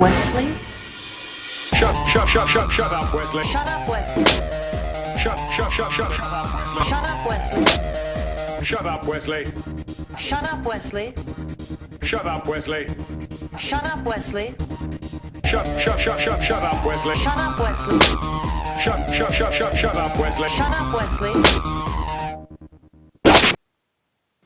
Wesley? Shut up, Wesley. Shut up, Wesley. Shut up, Wesley. Shut up, Wesley. Shut up, Wesley. Shut up, Wesley. Shut up, Wesley. Shut up, Wesley. Shut up, Wesley. Shut up, Wesley. Shut up, Wesley. Shut up, Wesley.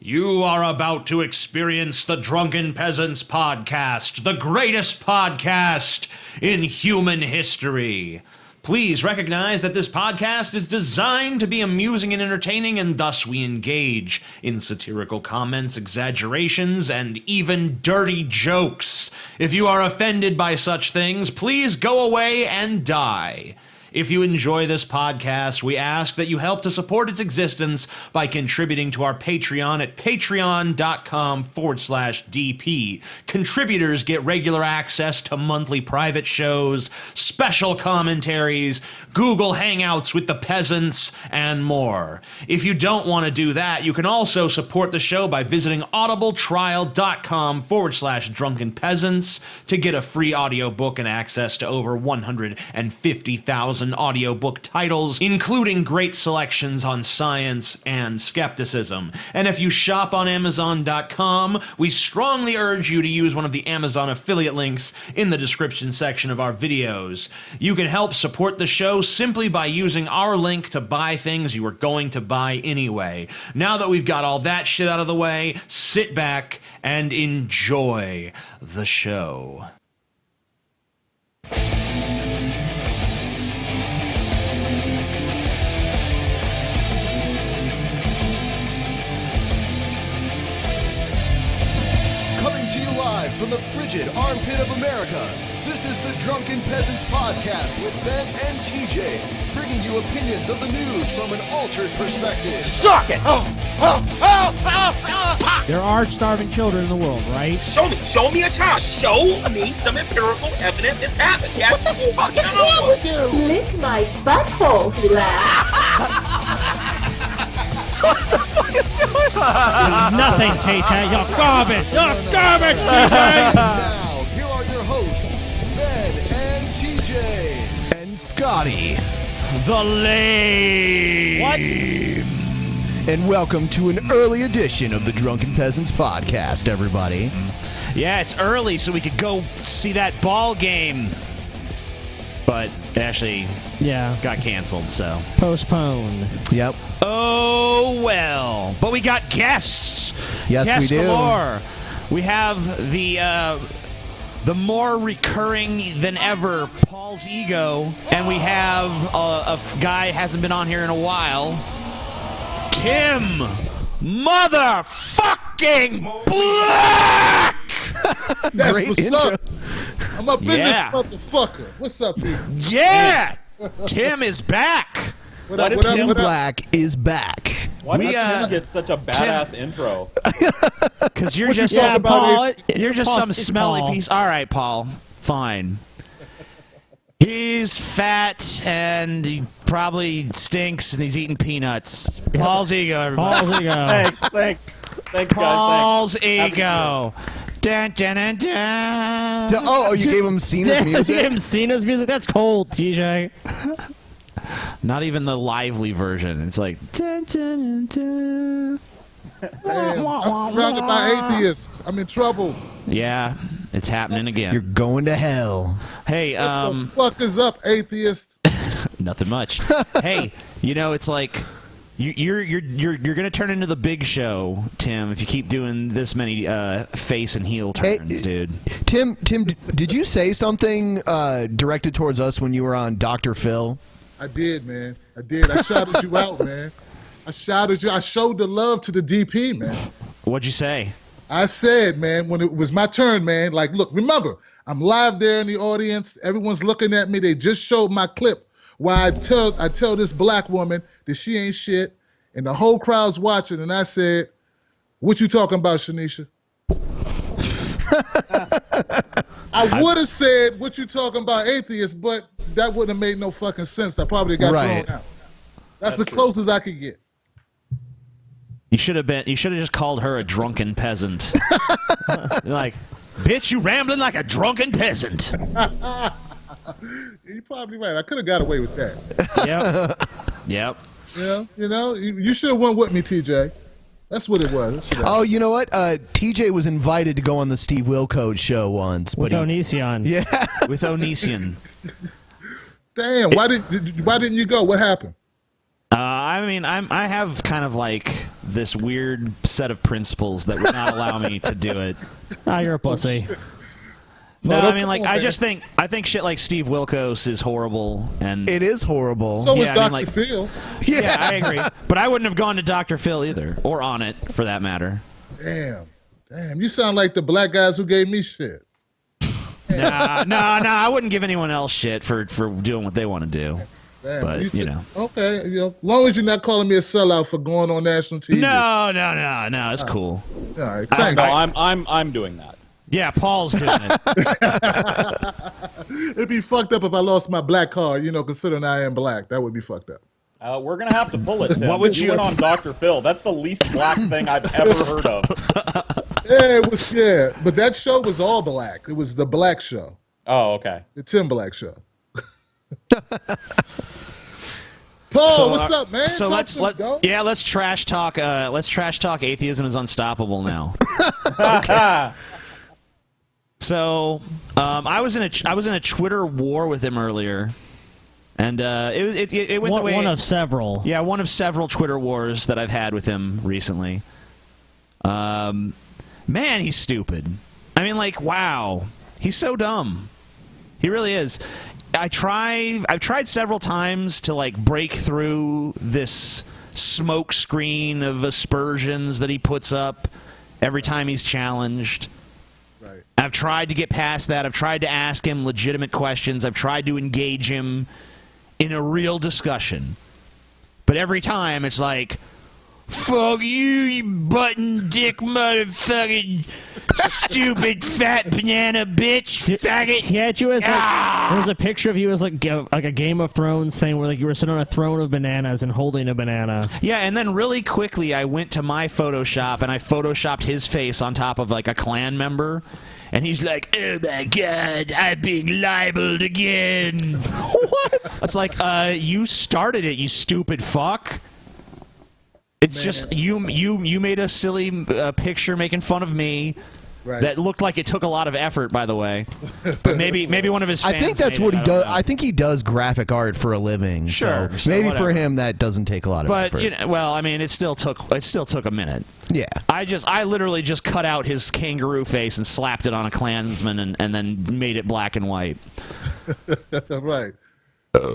You are about to experience the Drunken Peasants podcast, the greatest podcast in human history. Please recognize that this podcast is designed to be amusing and entertaining, and thus we engage in satirical comments, exaggerations, and even dirty jokes. If you are offended by such things, please go away and die. If you enjoy this podcast, we ask that you help to support its existence by contributing to our Patreon at patreon.com/DP. Contributors get regular access to monthly private shows, special commentaries, Google Hangouts with the peasants, and more. If you don't want to do that, you can also support the show by visiting audibletrial.com/Drunken Peasants to get a free audiobook and access to over 150,000 audiobook titles, including great selections on science and skepticism. And if you shop on Amazon.com, we strongly urge you to use one of the Amazon affiliate links in the description section of our videos. You can help support the show simply by using our link to buy things you were going to buy anyway. Now that we've got all that shit out of the way, sit back and enjoy the show. Live from the frigid armpit of America, this is the Drunken Peasants podcast with Ben and TJ, bringing you opinions of the news from an altered perspective. Suck it! There are starving children in the world, right? Show me a child. Show me some empirical evidence it's happened. Yes. What the fuck is wrong with you? Lick my butthole, he laughed. What the fuck is going on? Nothing, TJ. You're garbage. You're garbage, TJ. Now, here are your hosts, Ben and TJ. And Scotty. The lame. What? And welcome to an early edition of the Drunken Peasants podcast, everybody. Yeah, it's early, so we could go see that ball game. But it actually got canceled, so. Postponed. Yep. Oh, well. But we got guests. Yes, guests we do. Galore. We have the more recurring than ever PaulsEgo, and we have a guy hasn't been on here in a while, Tim Motherfucking Black! That's Great what's intro. up. I'm up in this motherfucker. What's up, people? Yeah! Tim is back. What up, Tim what up? Black is back. Why does Tim get such a badass intro? Because you're What you just talking about, Paul, you're just some it's smelly Paul. piece. All right, Paul. Fine. He's fat and he probably stinks and he's eating peanuts. PaulsEgo, everybody. PaulsEgo. Thanks, guys. PaulsEgo. Dun, dun, dun, dun. Oh, you gave him Cena's You music? gave him Cena's music? That's cold, TJ. Not even the lively version. It's like. Dun, dun, dun, dun. Man, I'm surrounded by atheists. I'm in trouble. Yeah, it's happening again. You're going to hell. Hey, What the fuck is up, atheist? nothing much. Hey, you know, it's like you're gonna turn into the Big Show, Tim, if you keep doing this many face and heel turns, dude. Tim, did you say something directed towards us when you were on Dr. Phil? I did, man. I did. I shouted you out, man. I shouted you. I showed the love to the DP, man. What'd you say? I said, man, when it was my turn, man, like, look, remember, I'm live there in the audience. Everyone's looking at me. They just showed my clip where I tell this black woman that she ain't shit, and the whole crowd's watching, and I said, what you talking about, Shanisha? I would have said, what you talking about, atheist, but that wouldn't have made no fucking sense. I probably got thrown out. That's the closest I could get. You should have just called her a drunken peasant. Like, Bitch, you rambling like a drunken peasant. You're probably right. I could have got away with that. Yep. You should have went with me, TJ. That's what it was. Oh, you know what? TJ was invited to go on the Steve Wilkos show once. With Onision. Yeah. With Onision. Damn, why didn't you go? What happened? I mean, I have kind of like this weird set of principles that would not allow me to do it. Ah, you're a pussy. No, I mean, like, I think shit like Steve Wilkos is horrible, and it is horrible. So is Dr. Phil. Yeah, I agree. But I wouldn't have gone to Dr. Phil either, or on it for that matter. Damn, you sound like the black guys who gave me shit. Nah, I wouldn't give anyone else shit for doing what they want to do. Damn, but you know, okay, as long as you're not calling me a sellout for going on national TV. No, it's cool. All right, thanks. I'm doing that. Yeah, Paul's doing it. It'd be fucked up if I lost my black card. Considering I am black, that would be fucked up. We're gonna have to pull it. Tim. What would you went on Dr. Phil? That's the least black thing I've ever heard of. Yeah, it was. Yeah, but that show was all black. It was the Black Show. Oh, okay. The Tim Black Show. Paul, what's up, man? So let's trash talk. Let's trash talk. Atheism is unstoppable now. Okay. So I was in a Twitter war with him earlier, and it went the way. One of several. Yeah, one of several Twitter wars that I've had with him recently. Man, he's stupid. I mean, like, wow, he's so dumb. He really is. I've tried several times to like break through this smoke screen of aspersions that he puts up every time he's challenged. Right. I've tried to get past that. I've tried to ask him legitimate questions. I've tried to engage him in a real discussion. But every time it's like, fuck you button dick motherfucking stupid fat banana bitch faggot. He had you as like, there's a picture of you as like a Game of Thrones thing where like you were sitting on a throne of bananas and holding a banana. Yeah, and then really quickly I went to my Photoshop and I Photoshopped his face on top of like a Klan member. And he's like, oh my God, I'm being libeled again. What? It's like, you started it, you stupid fuck. It's just you made a silly picture making fun of me. Right. That looked like it took a lot of effort, by the way. But maybe one of his fans I think that's what he does. Know. I think he does graphic art for a living. Sure. So maybe for him that doesn't take a lot of effort. But well, I mean, it still took a minute. Yeah. I literally just cut out his kangaroo face and slapped it on a Klansman and then made it black and white. Right.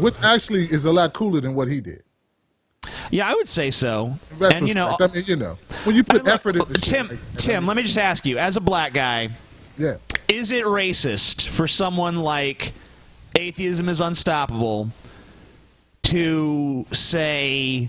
Which actually is a lot cooler than what he did. Yeah, I would say so. And when you put effort into Tim, let me just ask you, as a black guy, yeah, is it racist for someone like Atheism is Unstoppable to say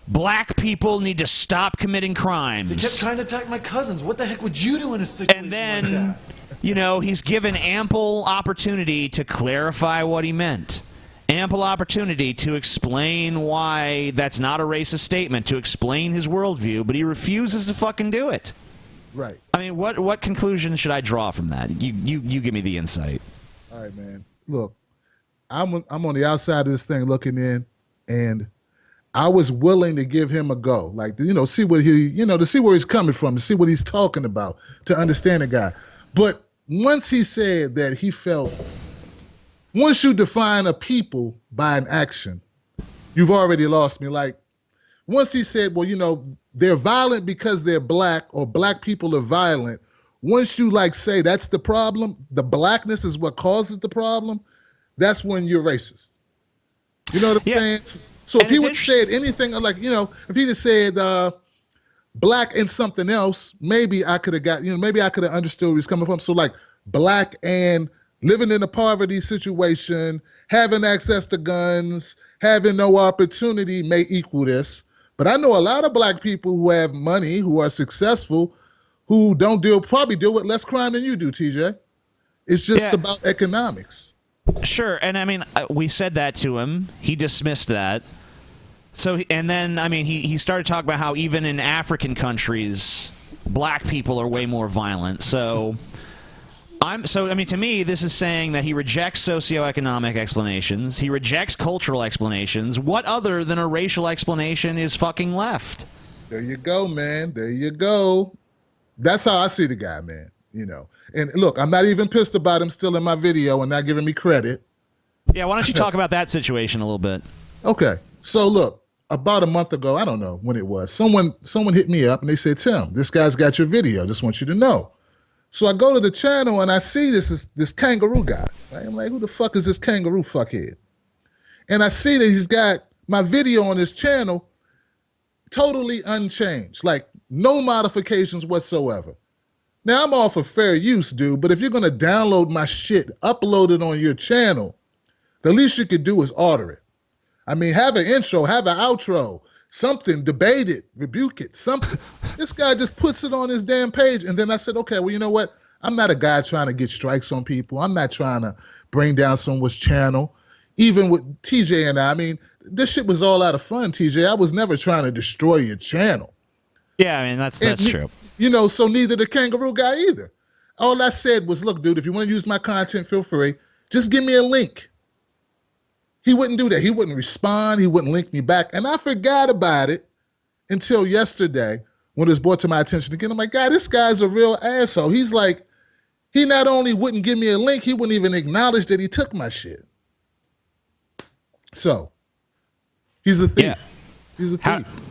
black people need to stop committing crimes? They kept trying to attack my cousins. What the heck would you do in a situation and then, like that? He's given ample opportunity to clarify what he meant. Ample opportunity to explain why that's not a racist statement, to explain his worldview, but he refuses to fucking do it. Right. I mean, what conclusion should I draw from that? You give me the insight. All right, man. Look, I'm on the outside of this thing looking in, and I was willing to give him a go, like see what to see where he's coming from, to see what he's talking about, to understand the guy. But once he said that he felt. Once you define a people by an action, you've already lost me. Like, once he said, well, they're violent because they're black, or black people are violent. Once you, say that's the problem, the blackness is what causes the problem, that's when you're racist. You know what I'm saying? So if he would have said anything like, if he just said black and something else, maybe I could have maybe I could have understood where he's coming from. So, black and living in a poverty situation, having access to guns, having no opportunity may equal this. But I know a lot of black people who have money, who are successful, who probably deal with less crime than you do, TJ. It's just about economics. Sure, and I mean, we said that to him. He dismissed that. So, and then, I mean, he started talking about how even in African countries, black people are way more violent. So, So, I mean, to me, this is saying that he rejects socioeconomic explanations. He rejects cultural explanations. What other than a racial explanation is fucking left? There you go, man. There you go. That's how I see the guy, man. You know. And look, I'm not even pissed about him still in my video and not giving me credit. Yeah, why don't you talk about that situation a little bit? Okay. So, look, about a month ago, I don't know when it was, someone hit me up and they said, Tim, this guy's got your video. Just want you to know. So I go to the channel and I see this kangaroo guy. Right? I'm like, who the fuck is this kangaroo fuckhead? And I see that he's got my video on his channel totally unchanged, like no modifications whatsoever. Now, I'm all for fair use, dude, but if you're going to download my shit, upload it on your channel, the least you could do is order it. I mean, have an intro, have an outro, something, debate it, rebuke it, something. This guy just puts it on his damn page. And then I said, okay, well, you know what? I'm not a guy trying to get strikes on people. I'm not trying to bring down someone's channel. Even with TJ and I mean, this shit was all out of fun, TJ. I was never trying to destroy your channel. Yeah, I mean, that's true. You know, so neither the kangaroo guy either. All I said was, look, dude, if you want to use my content, feel free. Just give me a link. He wouldn't do that. He wouldn't respond. He wouldn't link me back. And I forgot about it until yesterday when it was brought to my attention again. I'm like, God, this guy's a real asshole. He's like, he not only wouldn't give me a link, he wouldn't even acknowledge that he took my shit. So, he's a thief. Yeah. He's a thief.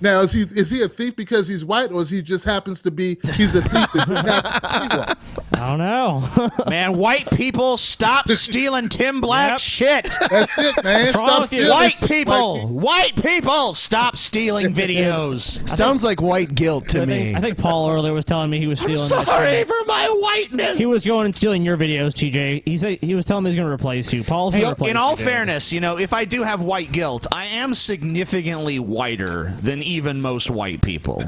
Now, is he a thief because he's white, or is he just happens to be, he's a thief that just happens to be white? I don't know. Man, white people, stop stealing Tim Black's shit. That's it, man. Stop stealing. White people, stop stealing videos. Sounds like white guilt to me. I think Paul earlier was telling me he was stealing. I'm sorry for my whiteness. He was going and stealing your videos, TJ. He was telling me he's going to replace you. Paul's going to replace you. In all fairness, you know, if I do have white guilt, I am significantly whiter than even most white people.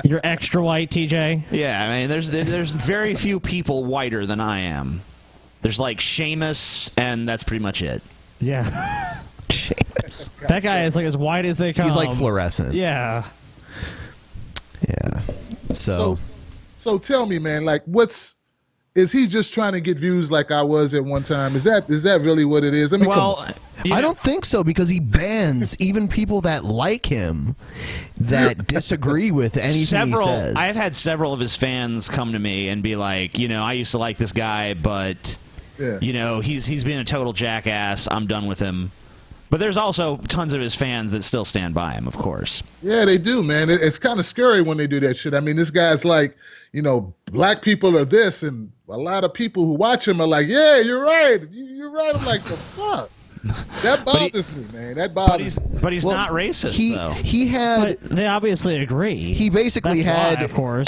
You're extra white, TJ. Yeah, I mean, there's very few people whiter than I am. There's like Seamus, and that's pretty much it. Yeah. Seamus. That guy is like as white as they come. He's like fluorescent. Yeah. Yeah. So tell me, man, like, is he just trying to get views like I was at one time? Is that really what it is? I mean, I don't think so, because he bans even people that like him that disagree with anything he says. I've had several of his fans come to me and be like, you know, I used to like this guy, but you know, he's been a total jackass. I'm done with him. But there's also tons of his fans that still stand by him, of course. Yeah, they do, man. It's kind of scary when they do that shit. I mean, this guy's like, you know, black people are this, and a lot of people who watch him are like, yeah, you're right. You're right. I'm like, the fuck? That bothers me, man. That bothers me. But he's not racist, though. He had... But they obviously agree. He basically had of course.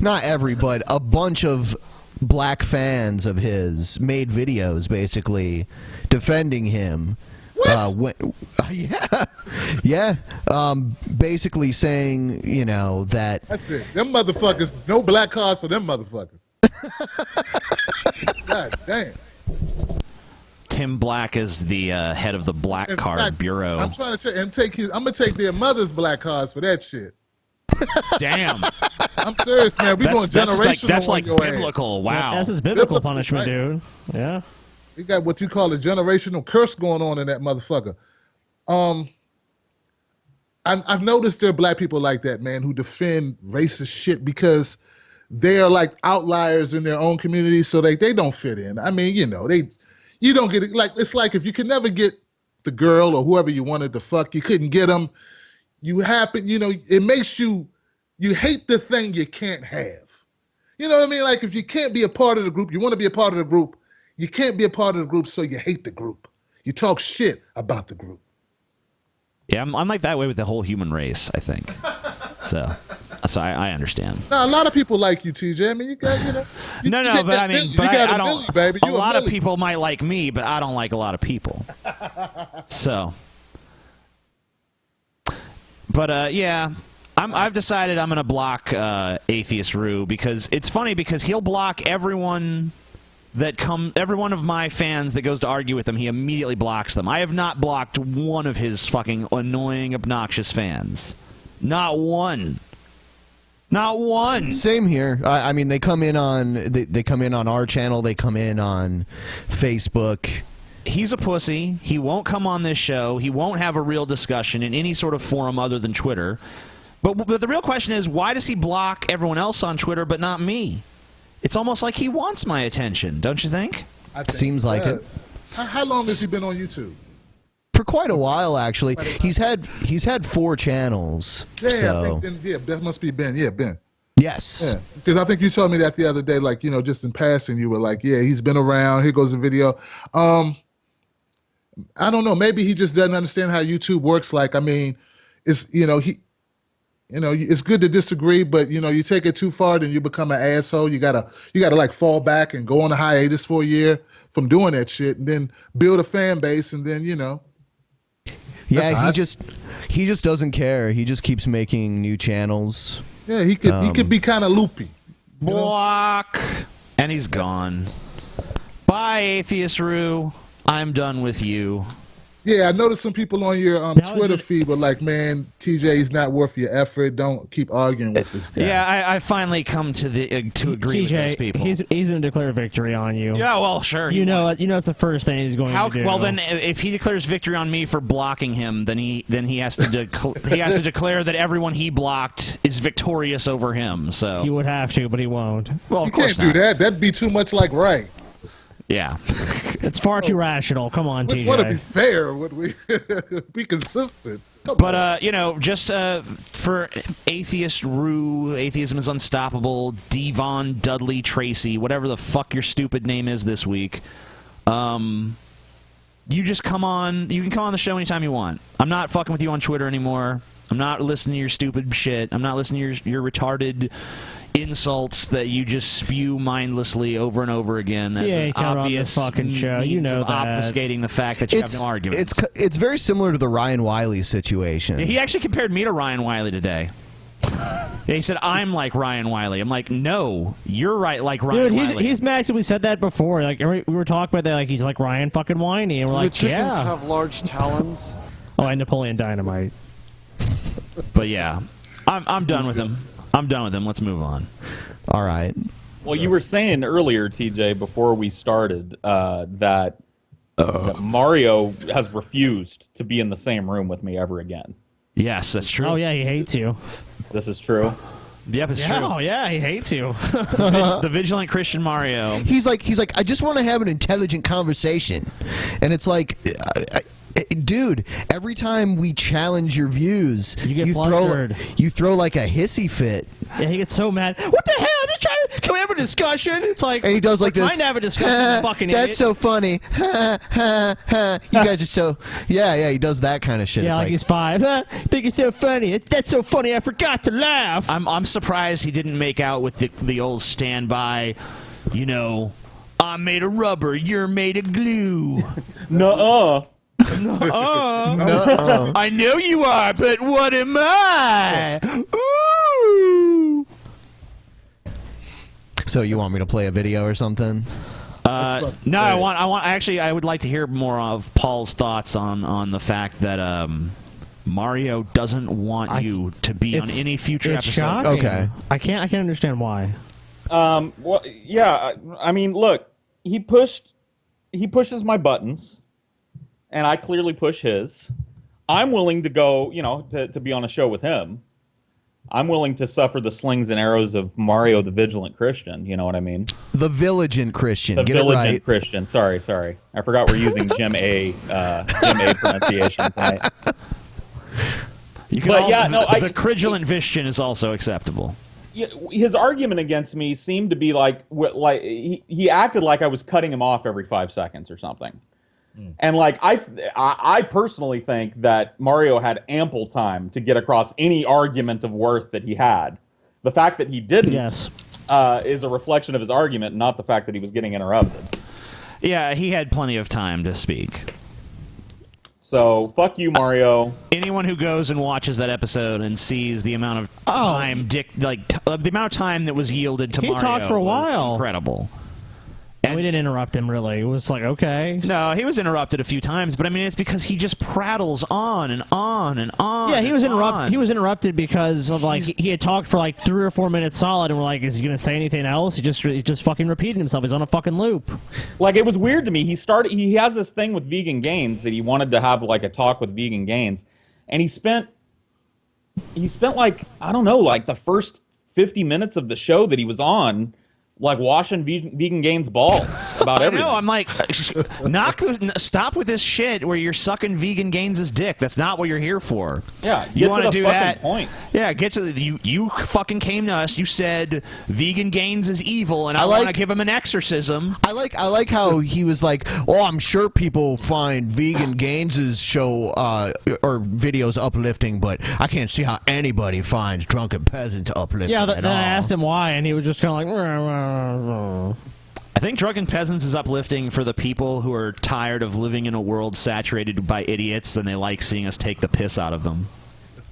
not every, but a bunch of black fans of his made videos basically defending him. What? Basically saying, you know, that... That's it. Them motherfuckers, no black cars for them motherfuckers. God damn. Tim Black is the head of the Black Card Bureau. I'm trying to I'm gonna take their mother's black cards for that shit. Damn. I'm serious, man. We going generational. That's like on your biblical. ass. Wow. That's his biblical punishment, right? dude. Yeah. You got what you call a generational curse going on in that motherfucker. I've noticed there are black people like that, man, who defend racist shit because they are like outliers in their own community, so they don't fit in. I mean, you know, you don't get it. Like, it's like if you could never get the girl or whoever you wanted to fuck, you couldn't get them. You happen, you know, it makes you hate the thing you can't have. You know what I mean? Like, if you can't be a part of the group, you want to be a part of the group, you can't be a part of the group, so you hate the group. You talk shit about the group. Yeah, I'm like that way with the whole human race, I think. So I understand. Now, a lot of people like you, TJ. I mean, you got, you know. But I mean, I don't. Millie, baby. A lot of people might like me, but I don't like a lot of people. So. But yeah, I've decided I'm gonna block Atheist Rue because it's funny because he'll block every one of my fans that goes to argue with him. He immediately blocks them. I have not blocked one of his fucking annoying, obnoxious fans. Not one. Not one. Same here. I mean, they come in on they come in on our channel. They come in on Facebook. He's a pussy. He won't come on this show. He won't have a real discussion in any sort of forum other than Twitter. But the real question is, why does he block everyone else on Twitter but not me? It's almost like he wants my attention, don't you think? Seems like it. How long has he been on YouTube? For quite a while, actually. He's had 4 channels. Yeah, so. I think that must be Ben. Yeah, Ben. Yes. Yeah, because I think you told me that the other day, like, just in passing, you were like, yeah, he's been around. Here goes the video. I don't know. Maybe he just doesn't understand how YouTube works. Like, I mean, it's, it's good to disagree, but, you take it too far, then you become an asshole. You gotta like fall back and go on a hiatus for a year from doing that shit and then build a fan base and then, Yeah, he just doesn't care. He just keeps making new channels. Yeah, he could be kind of loopy. Block. And he's gone. Bye, Atheist Roo. I'm done with you. Yeah, I noticed some people on your Twitter feed were like, man, TJ, he's not worth your effort. Don't keep arguing with this guy. Yeah, I finally come to agree with those people. He's going to declare victory on you. Yeah, well, sure. It's the first thing he's going to do. Well, then, if he declares victory on me for blocking him, then he has to declare that everyone he blocked is victorious over him. So he would have to, but he won't. Well, you can't do that. That'd be too much like right. Yeah. It's far too rational. Come on, TJ. We want to be fair. Would we be consistent? But, just for Atheist Roo, Atheism is Unstoppable, Devon Dudley Tracy, whatever the fuck your stupid name is this week, you just come on. You can come on the show anytime you want. I'm not fucking with you on Twitter anymore. I'm not listening to your stupid shit. I'm not listening to your retarded insults that you just spew mindlessly over and over again. As an obvious fucking show. means of obfuscating the fact that you have no arguments. It's very similar to the Ryan Wiley situation. Yeah, he actually compared me to Ryan Wiley today. Yeah, he said I'm like Ryan Wiley. I'm like, no, you're right, like Ryan Wiley. Dude, he's mad. We said that before. Like we were talking about that. Like he's like Ryan fucking Wiley, and we're like, the chickens have large talons. Oh, and Napoleon Dynamite. But yeah, I'm done with him. I'm done with him. Let's move on. All right. Well, you were saying earlier, TJ, before we started, that Mario has refused to be in the same room with me ever again. Yes, that's true. Oh, yeah, he hates you. This is true. Yep, it's true. Oh, yeah, he hates you. The vigilant Christian Mario. He's like, I just want to have an intelligent conversation. And it's like... dude, every time we challenge your views, you throw like a hissy fit. Yeah, he gets so mad. What the hell? Can we have a discussion? It's like, and he does like this. Trying to have a discussion, fucking idiot. That's so funny. You guys are so. Yeah, he does that kind of shit. Yeah, it's like he's 5. Think it's so funny. That's so funny. I forgot to laugh. I'm surprised he didn't make out with the old standby. I'm made of rubber. You're made of glue. Nuh-uh. No. I know you are, but what am I? Ooh. So you want me to play a video or something? No, I would like to hear more of Paul's thoughts on the fact that Mario doesn't want you to be on any future episode. Shocking. Okay. I can't understand why. Well, yeah. I mean, look, he pushes my buttons, and I clearly push his. I'm willing to go, to be on a show with him. I'm willing to suffer the slings and arrows of Mario the Vigilant Christian. You know what I mean? The Vigilant Christian. The Get Vigilant it right. Christian. Sorry. I forgot we're using Jim A pronunciation tonight. You can the Cridulant Vistian is also acceptable. His argument against me seemed to be like he acted like I was cutting him off every 5 seconds or something. And like I personally think that Mario had ample time to get across any argument of worth that he had. The fact that he didn't is a reflection of his argument, not the fact that he was getting interrupted. Yeah, he had plenty of time to speak. So fuck you, Mario. Anyone who goes and watches that episode and sees the amount of time, the amount of time that was yielded to Mario, talked for a while. Was incredible. And we didn't interrupt him, really. It was like, okay. No, he was interrupted a few times, but I mean, it's because he just prattles on and on and on. Yeah, he was interrupted. He was interrupted because of like he had talked for like 3 or 4 minutes solid, and we're like, is he gonna say anything else? He just fucking repeated himself. He's on a fucking loop. Like, it was weird to me. He has this thing with Vegan Gains that he wanted to have like a talk with Vegan Gains, and he spent like, I don't know, like the first 50 minutes of the show that he was on, like washing Vegan Gains' balls about everything. No, I'm like, stop with this shit where you're sucking Vegan Gains' dick. That's not what you're here for. Yeah, you want to do fucking that? Point. Yeah, get to the, you fucking came to us. You said Vegan Gains is evil, and I want to give him an exorcism. I like how he was like, oh, I'm sure people find Vegan Gains' show or videos uplifting, but I can't see how anybody finds Drunken Peasants uplifting. Yeah, then I asked him why, and he was just kind of like. I think Drunken Peasants is uplifting for the people who are tired of living in a world saturated by idiots, and they like seeing us take the piss out of them.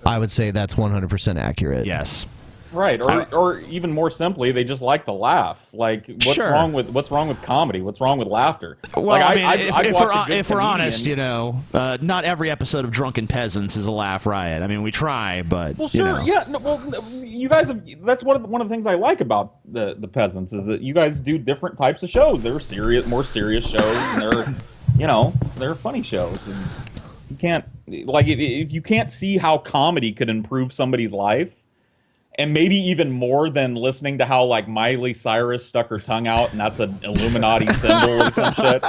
I would say that's 100% accurate. Yes. Right, or even more simply, they just like to laugh. Like, what's wrong with comedy? What's wrong with laughter? Well, like, I mean, if we're honest, you know, not every episode of Drunken Peasants is a laugh riot. I mean, we try, but well, sure, you know. yeah. No, well, you guys have. That's one of the things I like about the Peasants is that you guys do different types of shows. They're more serious shows, and they're funny shows. And you can't if you can't see how comedy could improve somebody's life. And maybe even more than listening to how like Miley Cyrus stuck her tongue out, and that's an Illuminati symbol or some shit.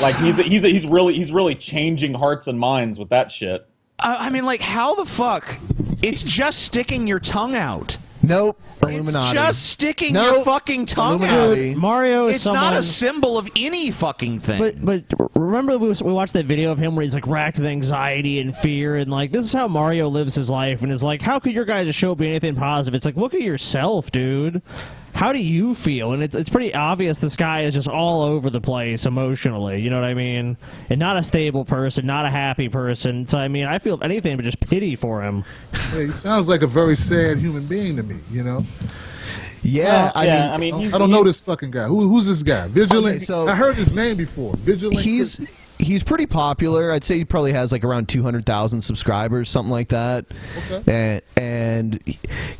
Like he's really changing hearts and minds with that shit. I mean, like, how the fuck? It's just sticking your tongue out. Nope. Illuminati. It's just sticking your fucking tongue Illuminati. out. Mario is not a symbol of any fucking thing. But remember we watched that video of him where he's like racked with anxiety and fear, and like this is how Mario lives his life, and is like, how could your guys' show be anything positive? It's like, look at yourself, dude. How do you feel? And it's pretty obvious this guy is just all over the place emotionally, you know what I mean? And not a stable person, not a happy person. So, I mean, I feel, if anything, but just pity for him. Yeah, he sounds like a very sad human being to me, you know? Yeah, I mean, I don't know this fucking guy. Who's this guy? Vigilant? Okay, so I heard his name before. Vigilant? He's pretty popular. I'd say he probably has like around 200,000 subscribers, something like that. Okay. And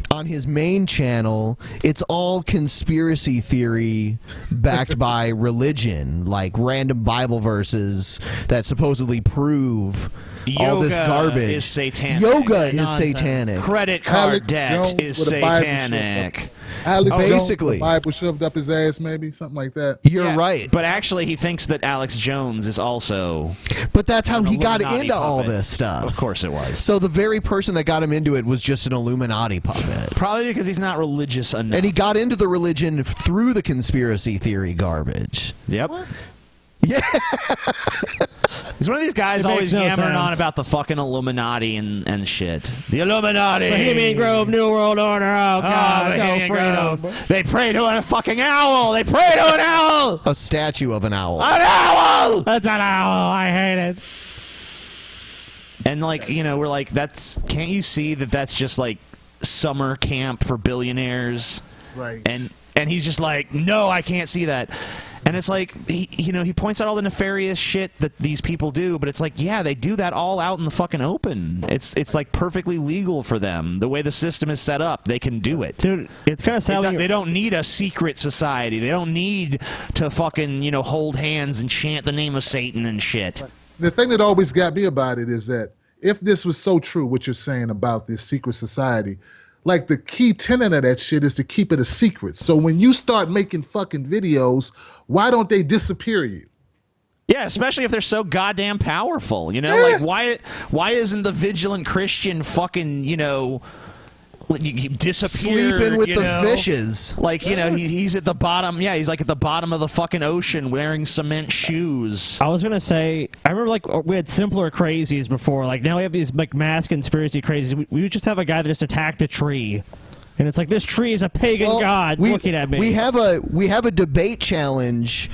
on his main channel, it's all conspiracy theory backed by religion, like random Bible verses that supposedly prove all this garbage. Is satanic. Yoga is satanic. Credit card Alex debt Jones is with a Bible satanic. Alex Jones basically. with a Bible shoved up his ass, maybe something like that. You're right. But actually, he thinks that Alex Jones is also. But that's how he got Illuminati into all puppet. this stuff. Of course it was. So the very person that got him into it was just an Illuminati puppet. Probably because he's not religious enough. And he got into the religion through the conspiracy theory garbage. Yep. What? Yeah. He's one of these guys It always makes no yammering on sense. about the fucking Illuminati and shit. The Illuminati! Bohemian Grove, New World Order, oh God, no Bohemian freedom. Grove. They pray to a fucking owl! They pray to an owl! A statue of an owl. An owl! That's an owl, I hate it. And like, you know, we're like, can't you see that that's just like summer camp for billionaires? Right. And he's just like, no, I can't see that. And it's like, he points out all the nefarious shit that these people do, but it's like, yeah, they do that all out in the fucking open. It's like perfectly legal for them. The way the system is set up, they can do it. Dude, it's kind of sad. They don't need a secret society. They don't need to fucking, hold hands and chant the name of Satan and shit. The thing that always got me about it is that if this was so true, what you're saying about this secret society, like the key tenet of that shit is to keep it a secret. So when you start making fucking videos, why don't they disappear you? Yeah, especially if they're so goddamn powerful. You know, like why isn't the vigilant Christian fucking, disappear? Sleeping with the fishes. Like, he's at the bottom. Yeah, he's like at the bottom of the fucking ocean wearing cement shoes. I was gonna say, I remember like we had simpler crazies before. Like now we have these like mass conspiracy crazies. We would just have a guy that just attacked a tree, and it's like this tree is a pagan god looking at me. We have a debate challenge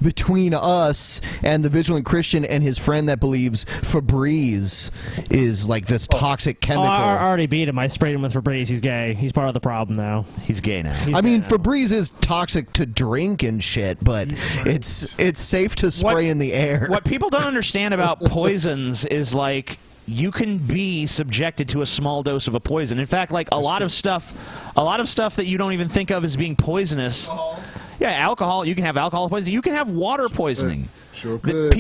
between us and the Vigilant Christian and his friend that believes Febreze is like this toxic chemical. I already beat him. I sprayed him with Febreze. He's gay. He's part of the problem now. He's gay now. I mean, Febreze is toxic to drink and shit, but it's safe to spray in the air. What people don't understand about poisons is like you can be subjected to a small dose of a poison. In fact, like a lot of stuff that you don't even think of as being poisonous. Yeah, alcohol. You can have alcohol poisoning. You can have water poisoning. Sure could.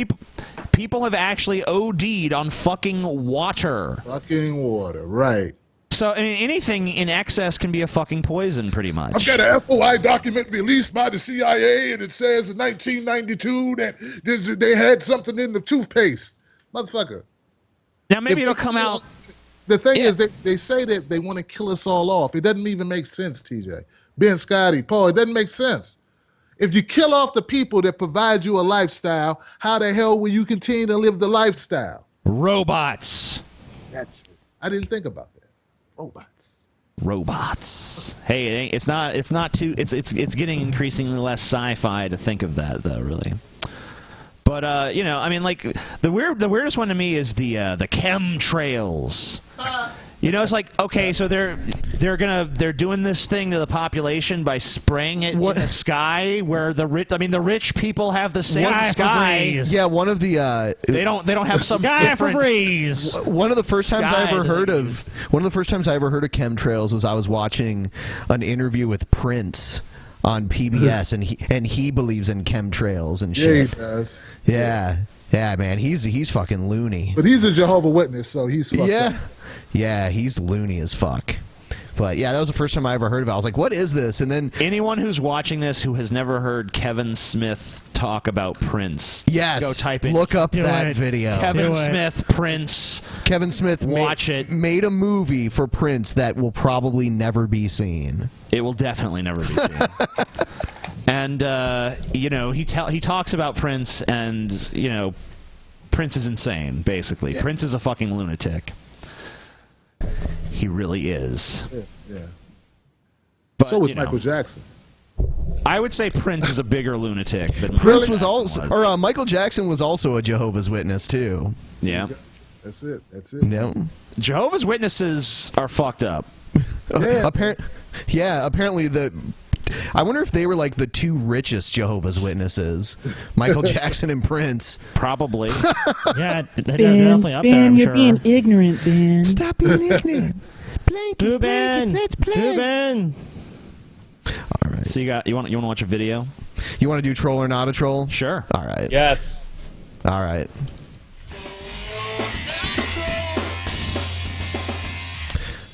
People have actually OD'd on fucking water. Fucking water, right. So, I mean, anything in excess can be a fucking poison, pretty much. I've got an FOI document released by the CIA, and it says in 1992 that they had something in the toothpaste. Motherfucker. Now, maybe it'll come out. The thing is, they say that they want to kill us all off. It doesn't even make sense, TJ. Ben, Scotty, Paul, it doesn't make sense. If you kill off the people that provide you a lifestyle, how the hell will you continue to live the lifestyle? Robots. That's it. I didn't think about that. Robots. Hey, it's getting increasingly less sci-fi to think of that, though, really. But I mean, like the weirdest one to me is the chemtrails. It's like, okay, so they're doing this thing to the population by spraying it in the sky where the rich people have the same sky. Yeah, one of the they don't have some sky different Febreze. One of the first times I ever heard of chemtrails was I was watching an interview with Prince on PBS, and he believes in chemtrails and shit. Yeah, he does. Yeah, man, he's fucking loony. But he's a Jehovah's Witness, so he's fucked up. Yeah, he's loony as fuck. But yeah, that was the first time I ever heard of it. I was like, what is this? And then anyone who's watching this who has never heard Kevin Smith talk about Prince, go type in. Look up that video. Kevin Smith, Prince. Kevin Smith made a movie for Prince that will probably never be seen. It will definitely never be seen. And he talks about Prince, and Prince is insane. Basically, Prince is a fucking lunatic. He really is. Yeah. But, so was Michael Jackson. I would say Prince is a bigger lunatic than Prince was also, or Michael Jackson was also a Jehovah's Witness too. Yeah. That's it. No. Jehovah's Witnesses are fucked up. Apparently I wonder if they were like the two richest Jehovah's Witnesses, Michael Jackson and Prince. Probably. Yeah, they're definitely up there, I'm you're sure. being ignorant, Ben. Stop being ignorant. Ben. Let's play. Ben. All right. So you want to watch a video? You want to do troll or not a troll? Sure. All right. Yes. All right.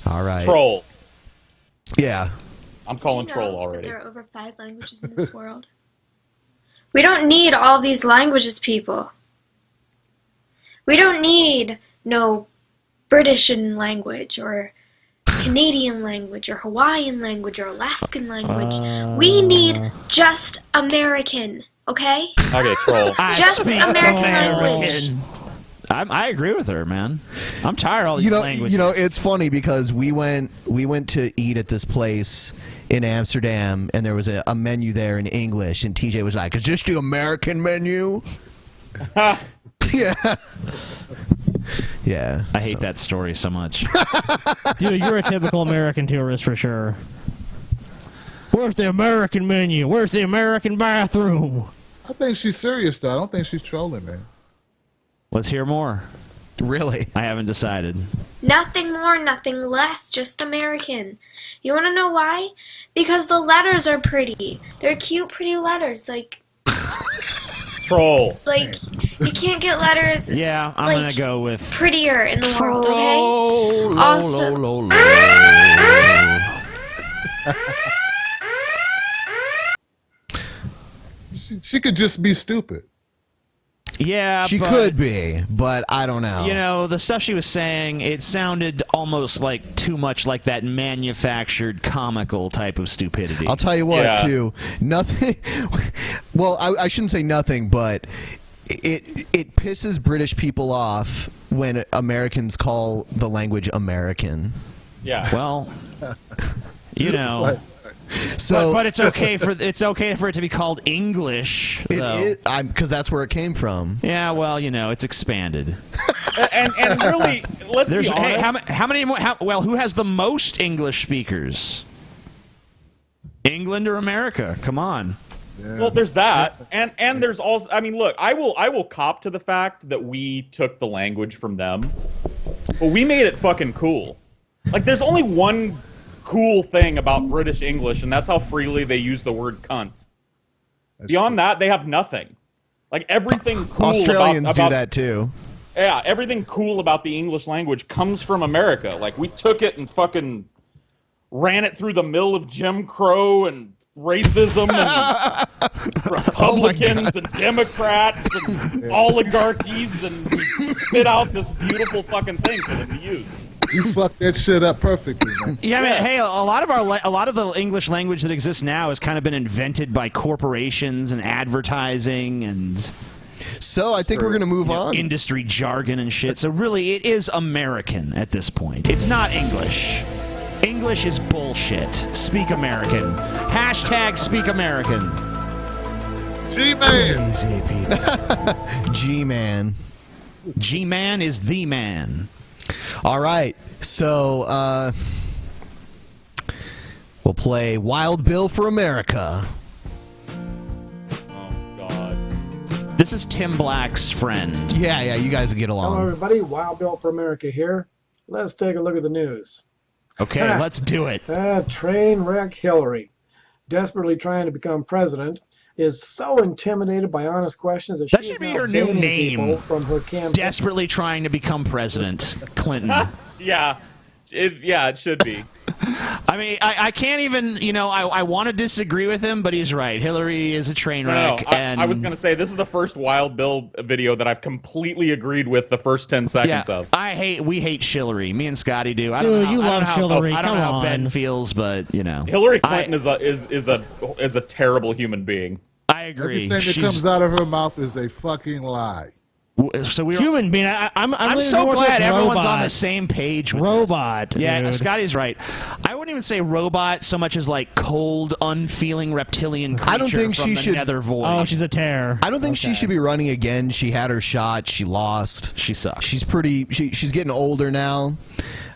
All right. Troll. Yeah. I'm calling Do you know troll already. that there are over 5 languages in this world. We don't need all these languages, people. We don't need no British language or Canadian language or Hawaiian language or Alaskan language. We need just American, okay? Okay, troll. Just American language. I agree with her, man. I'm tired of all these languages. It's funny because we went to eat at this place in Amsterdam, and there was a menu there in English, and TJ was like, "Is this the American menu?" Yeah. Yeah. I hate that story so much. Dude, you're a typical American tourist for sure. Where's the American menu? Where's the American bathroom? I think she's serious, though. I don't think she's trolling, man. Let's hear more. Really? I haven't decided. Nothing more, nothing less, just American. You want to know why? Because the letters are pretty. They're cute, pretty letters. Like, troll. Like, you can't get letters. Yeah, I'm gonna go with prettier in the world. Okay. She could just be stupid. Yeah, she could be, but I don't know. The stuff she was saying, it sounded almost like too much like that manufactured comical type of stupidity. I'll tell you what, too. Nothing. Well, I shouldn't say nothing, but it pisses British people off when Americans call the language American. Yeah. Well, So, but it's okay for it to be called English, though. Because that's where it came from. Yeah, well, it's expanded. and really, let's be honest. Hey, how many more? Who has the most English speakers? England or America? Come on. Yeah. Well, there's that, and there's also. I mean, look, I will cop to the fact that we took the language from them, but we made it fucking cool. Like, there's only one cool thing about British English, and that's how freely they use the word cunt. Beyond that, they have nothing. Like, everything cool Australians do that too. Yeah, everything cool about the English language comes from America. Like, we took it and fucking ran it through the mill of Jim Crow and racism and Republicans and Democrats and oligarchies, and we spit out this beautiful fucking thing for them to use. You fucked that shit up perfectly, man. Yeah, I mean, hey, a lot of the English language that exists now has kind of been invented by corporations and advertising and. So I think we're going to move on. Industry jargon and shit. So really, it is American at this point. It's not English. English is bullshit. Speak American. Hashtag speak American. G-Man. Easy, people. G-Man. G-Man is the man. All right, so we'll play Wild Bill for America. Oh, God. This is Tim Black's friend. Yeah, you guys will get along. Hello, everybody. Wild Bill for America here. Let's take a look at the news. Okay, let's do it. Train wreck Hillary, desperately trying to become president, is so intimidated by honest questions that should be her new name. From her campaign. Desperately trying to become president, Clinton. Yeah, it should be. I mean, I can't even, I want to disagree with him, but he's right. Hillary is a train wreck. I was going to say, this is the first Wild Bill video that I've completely agreed with the first 10 seconds of. We hate Hillary. Me and Scotty do. I don't know, you love Hillary. I don't know how Ben feels, but, Hillary Clinton is a terrible human being. I agree. Everything that comes out of her mouth is a fucking lie. So we human being. I'm so glad everyone's on the same page with robot. This. Yeah, dude. Scotty's right. I wouldn't even say robot so much as like cold, unfeeling reptilian creature. I don't think from she the should. Nether void. Oh, she's a terror. I don't think she should be running again. She had her shot. She lost. She sucks. She's pretty. She's getting older now.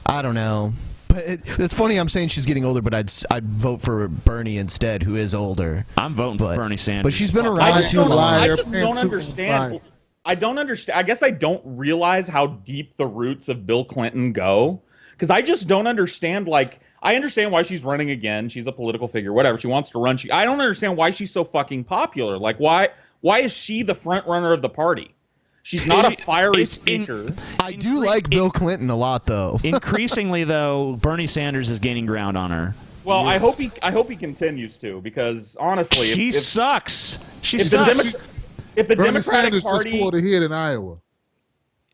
I don't know. But it's funny I'm saying she's getting older, but I'd vote for Bernie instead, who is older. I'm voting for Bernie Sanders. But she's been around too long. I just don't understand. I don't understand. I guess I don't realize how deep the roots of Bill Clinton go, because I just don't understand. Like, I understand why she's running again. She's a political figure, whatever. She wants to run. I don't understand why she's so fucking popular. Like, why is she the front runner of the party? She's not a fiery speaker. I do like Bill Clinton a lot, though. Increasingly, though, Bernie Sanders is gaining ground on her. Well, I hope he continues to, because honestly, she sucks. She sucks. If the Bernie Democratic Sanders Party just pulled a hit in Iowa.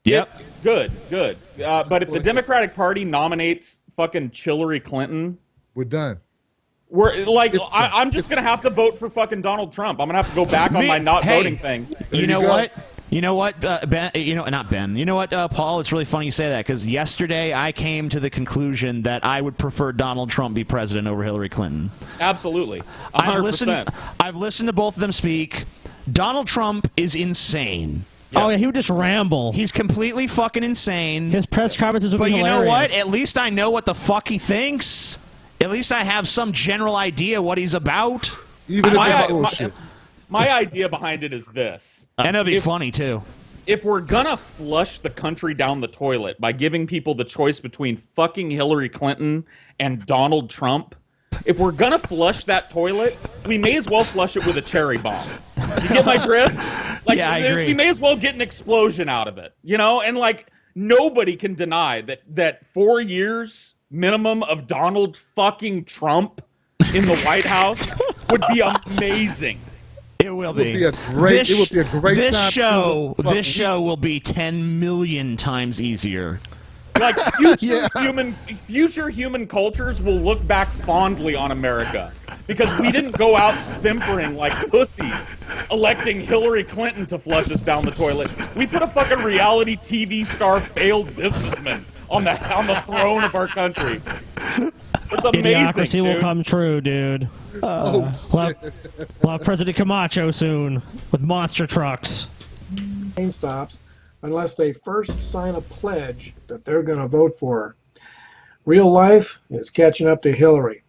Yep. Good. But if the Democratic Party nominates fucking Hillary Clinton, we're done. We're like, I'm just gonna have to vote for fucking Donald Trump. I'm gonna have to go back on my not voting thing. You know what? You know what, Ben? Not Ben. You know what, Paul? It's really funny you say that, because yesterday I came to the conclusion that I would prefer Donald Trump be president over Hillary Clinton. Absolutely. 100%. I've listened to both of them speak. Donald Trump is insane. Yes. Oh, yeah, he would just ramble. He's completely fucking insane. His press conferences would be hilarious. But you know what? At least I know what the fuck he thinks. At least I have some general idea what he's about. Even if it's bullshit. My idea behind it is this. And it'll be funny, too. If we're gonna flush the country down the toilet by giving people the choice between fucking Hillary Clinton and Donald Trump, if we're gonna flush that toilet, we may as well flush it with a cherry bomb. You get my drift? Like, yeah, I agree. We may as well get an explosion out of it, And like, nobody can deny that 4 years minimum of Donald fucking Trump in the White House would be amazing. It will be. It would be a great this time. This show will be 10 million times easier. Like, future human cultures will look back fondly on America, because we didn't go out simpering like pussies electing Hillary Clinton to flush us down the toilet. We put a fucking reality TV star failed businessman on the throne of our country. It's amazing, Idiocracy will dude. come true, dude. We'll have President Camacho soon with monster trucks. Train stops unless they first sign a pledge that they're going to vote for her. Real life is catching up to Hillary.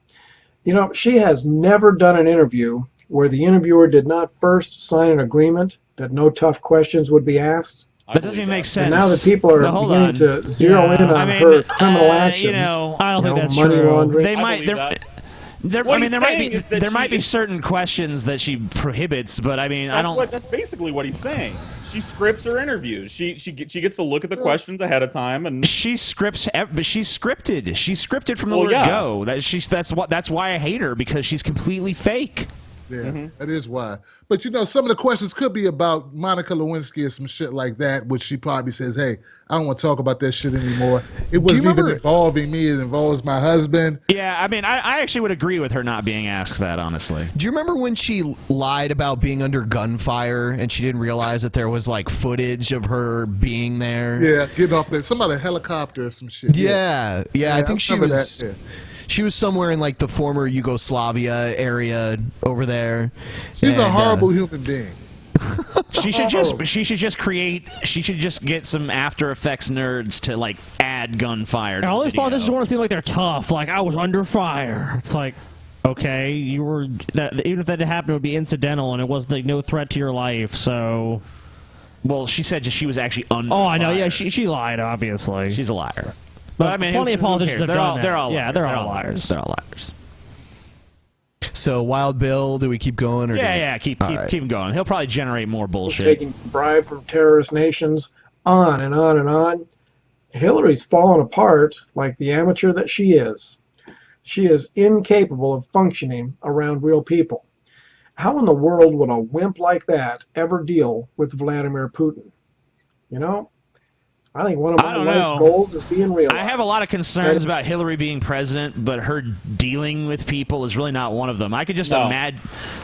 You know, she has never done an interview where the interviewer did not first sign an agreement that no tough questions would be asked. That doesn't even make sense. And now that people are beginning to zero in on her criminal actions, you know, I don't think that's money true. laundering. They might. There might be she- certain questions that she prohibits, but I mean, I don't. That's basically what he's saying. She scripts her interviews. She gets to look at the questions ahead of time, and she scripts. But she's scripted. She's scripted from the Well, word yeah. go. That's why I hate her, because she's completely fake. Yeah, that is why. But you know, some of the questions could be about Monica Lewinsky or some shit like that, which she probably says, "Hey, I don't want to talk about that shit anymore. It wasn't even involving me; it involves my husband." Yeah, I mean, I actually would agree with her not being asked that, honestly. Do you remember when she lied about being under gunfire and she didn't realize that there was like footage of her being there? Yeah, getting off there, some other helicopter or some shit. Yeah, I think she remember was. that, yeah. She was somewhere in like the former Yugoslavia area over there. She's a horrible human being. She should just get some After Effects nerds to like add gunfire. All these politicians want to seem like they're tough. Like, I was under fire. It's like, okay, you were. Even if that happened, it would be incidental, and it was like no threat to your life. So, well, she said she was actually under. Oh, I know. Yeah, she lied. Obviously, she's a liar. But I mean, plenty of politicians have done that. They're all yeah, liars. they're all liars. They're all liars. So Wild Bill, do we keep going? Or Keep him going. He'll probably generate more bullshit. Taking bribe from terrorist nations, on and on and on. Hillary's fallen apart like the amateur that she is. She is incapable of functioning around real people. How in the world would a wimp like that ever deal with Vladimir Putin? You know, I think one of my life goals is being realized. I have a lot of concerns about Hillary being president, but her dealing with people is really not one of them. I could just imagine,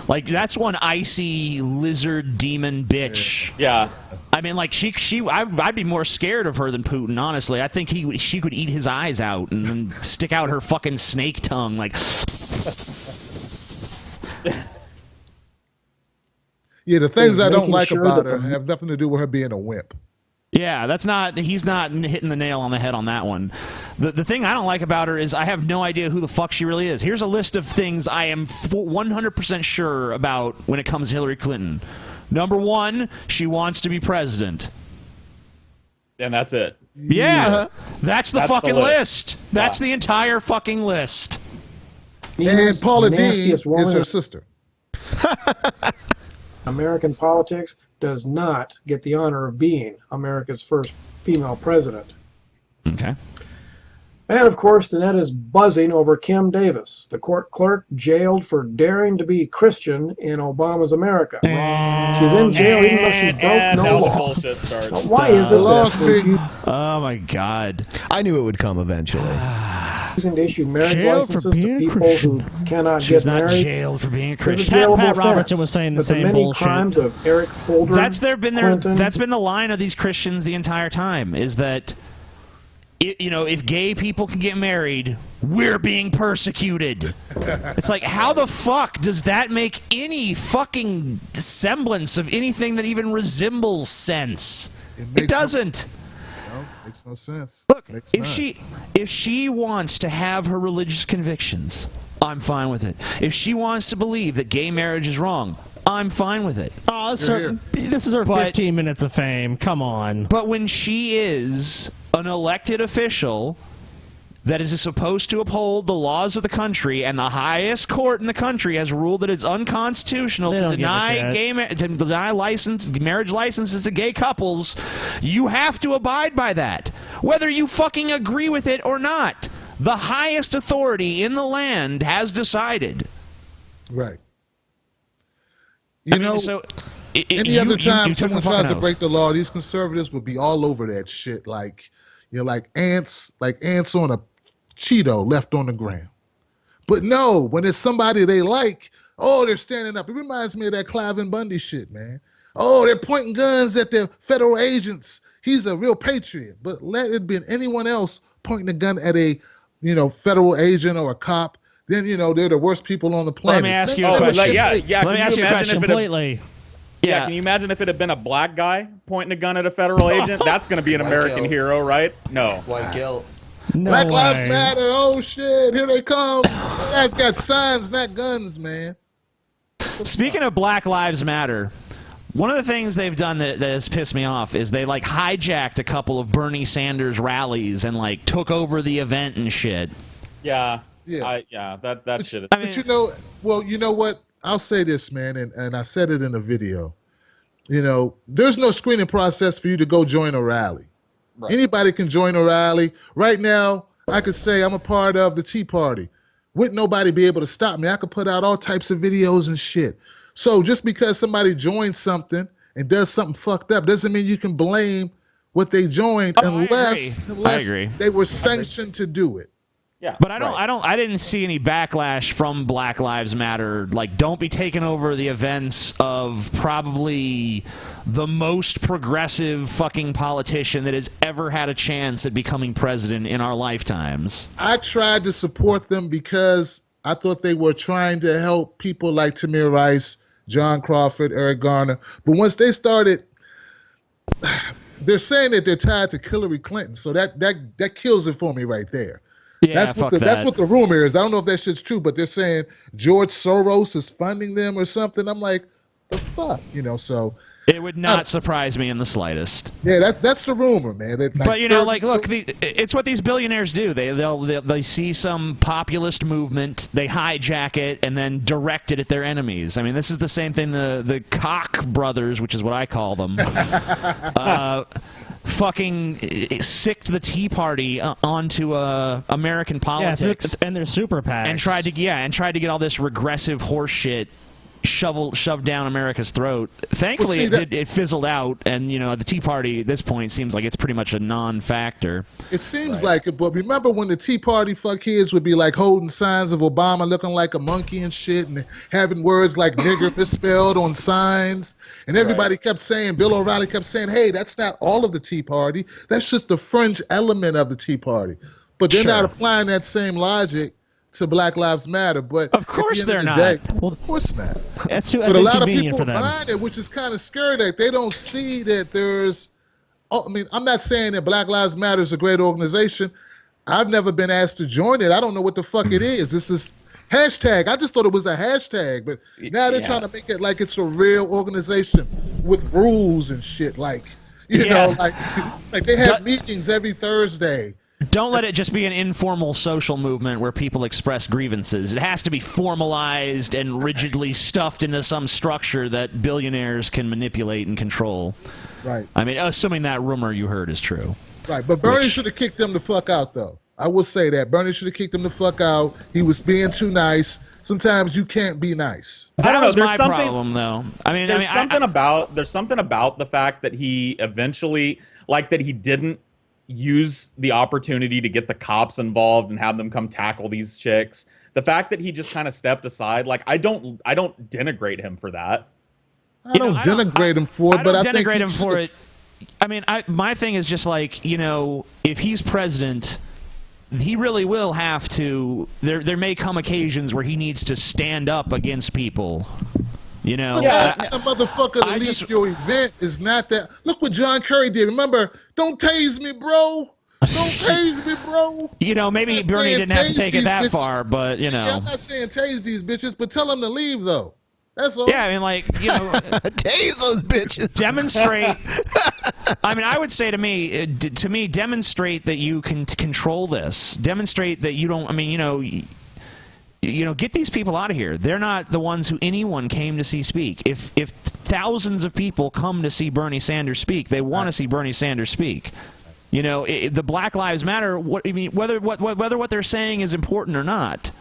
like, that's one icy lizard demon bitch. Yeah. I mean, like, I'd be more scared of her than Putin, honestly. I think she could eat his eyes out and then stick out her fucking snake tongue, like. Yeah, the things I don't like about her have nothing to do with her being a wimp. Yeah, he's not hitting the nail on the head on that one. The thing I don't like about her is I have no idea who the fuck she really is. Here's a list of things I am 100% sure about when it comes to Hillary Clinton. Number 1, she wants to be president. And that's it. Yeah, that's the fucking the list. That's the entire fucking list. And Paula Dean is her sister. American politics does not get the honor of being America's first female president. Okay. And of course, the net is buzzing over Kim Davis, the court clerk jailed for daring to be Christian in Obama's America. She's in jail even though she broke no law. Now, why is it that Oh my God! I knew it would come eventually. using to issue marriage Jailed for licenses being to a people Christian. who cannot She get was not married? jailed for being a There's Christian. jailable Pat offense, Robertson was saying the but same many bullshit. crimes of Eric Holder, That's been Clinton, the line of these Christians the entire time, is that if gay people can get married, we're being persecuted. It's like, how the fuck does that make any fucking semblance of anything that even resembles sense? It doesn't. No, makes no sense. Look, if she wants to have her religious convictions, I'm fine with it. If she wants to believe that gay marriage is wrong, I'm fine with it. Oh, this is her 15 minutes of fame. Come on. But when she is an elected official that is supposed to uphold the laws of the country, and the highest court in the country has ruled that it's unconstitutional to deny marriage licenses to gay couples, you have to abide by that, whether you fucking agree with it or not. The highest authority in the land has decided. Right. Any other time you took someone the fucking tries to oath. break the law, these conservatives would be all over that shit, like ants on a Cheeto left on the ground. But no, when it's somebody they like, they're standing up. It reminds me of that Clive Bundy shit, man. Oh, they're pointing guns at their federal agents. He's a real patriot. But let it be anyone else pointing a gun at a federal agent or a cop, then they're the worst people on the planet. Let me ask you a question. Let me ask you a question completely. Yeah, can you imagine if it had been a black guy pointing a gun at a federal agent? That's going to be an American hero, right? No. White guilt. No Black way. Lives Matter. Oh shit! Here they come. You guys got signs, not guns, man. Speaking of Black Lives Matter, one of the things they've done that has pissed me off is they hijacked a couple of Bernie Sanders rallies and took over the event and shit. Yeah. That shit. But you know what? I'll say this, man, and I said it in the video. There's no screening process for you to go join a rally. Right. Anybody can join a rally. Right now, I could say I'm a part of the Tea Party. Wouldn't nobody be able to stop me? I could put out all types of videos and shit. So just because somebody joins something and does something fucked up doesn't mean you can blame what they joined unless they were sanctioned to do it. Yeah, but I didn't see any backlash from Black Lives Matter. Don't be taking over the events of probably the most progressive fucking politician that has ever had a chance at becoming president in our lifetimes. I tried to support them because I thought they were trying to help people like Tamir Rice, John Crawford, Eric Garner. But once they started, they're saying that they're tied to Hillary Clinton, so that kills it for me right there. Yeah, that's what the rumor is. I don't know if that shit's true, but they're saying George Soros is funding them or something. I'm like, the fuck, So it would not surprise me in the slightest. Yeah, that's the rumor, man. But look, it's what these billionaires do. They see some populist movement, they hijack it, and then direct it at their enemies. I mean, this is the same thing the Koch brothers, which is what I call them. Fucking sicked the Tea Party onto American politics, and their super PACs, and tried to get all this regressive horse shit shoved down America's throat. Thankfully, it fizzled out, and the Tea Party at this point seems like it's pretty much a non-factor. It seems like it, but remember when the Tea Party fuckheads would be holding signs of Obama looking like a monkey and shit, and having words like nigger misspelled on signs, and everybody kept saying, Bill O'Reilly kept saying, hey, that's not all of the Tea Party, that's just the fringe element of the Tea Party. But they're not applying that same logic to Black Lives Matter, but of course they're not. Of course not. That's too but a lot of inconvenient people for them. mind it, which is kind of scary that they don't see that there's. I mean, I'm not saying that Black Lives Matter is a great organization. I've never been asked to join it. I don't know what the fuck it is. This is hashtag. I just thought it was a hashtag, but now they're trying to make it like it's a real organization with rules and shit. Like they have meetings every Thursday. Don't let it just be an informal social movement where people express grievances. It has to be formalized and rigidly stuffed into some structure that billionaires can manipulate and control. Right. I mean, assuming that rumor you heard is true. Right, but Bernie should have kicked them the fuck out, though. I will say that. Bernie should have kicked them the fuck out. He was being too nice. Sometimes you can't be nice. That was my problem, though. There's something about the fact that he eventually, that he didn't use the opportunity to get the cops involved and have them come tackle these chicks. The fact that he just kind of stepped aside, I don't denigrate him for that. I don't denigrate him for it, but I think denigrate him for it. I mean, my thing is just if he's president, he really will have to. There may come occasions where he needs to stand up against people. Asking a motherfucker to leave your event is not that. Look what John Kerry did. Remember, don't tase me, bro. Don't tase me, bro. Maybe Bernie didn't have to take it that far, but Yeah, I'm not saying tase these bitches, but tell them to leave, though. That's all. Yeah, I mean, tase those bitches. Demonstrate. I mean, I would say to me, demonstrate that you can control this. Demonstrate that you don't. I mean, get these people out of here. They're not the ones who anyone came to see speak. If thousands of people come to see Bernie Sanders speak, they want to see Bernie Sanders speak. The Black Lives Matter. Whether what they're saying is important or not,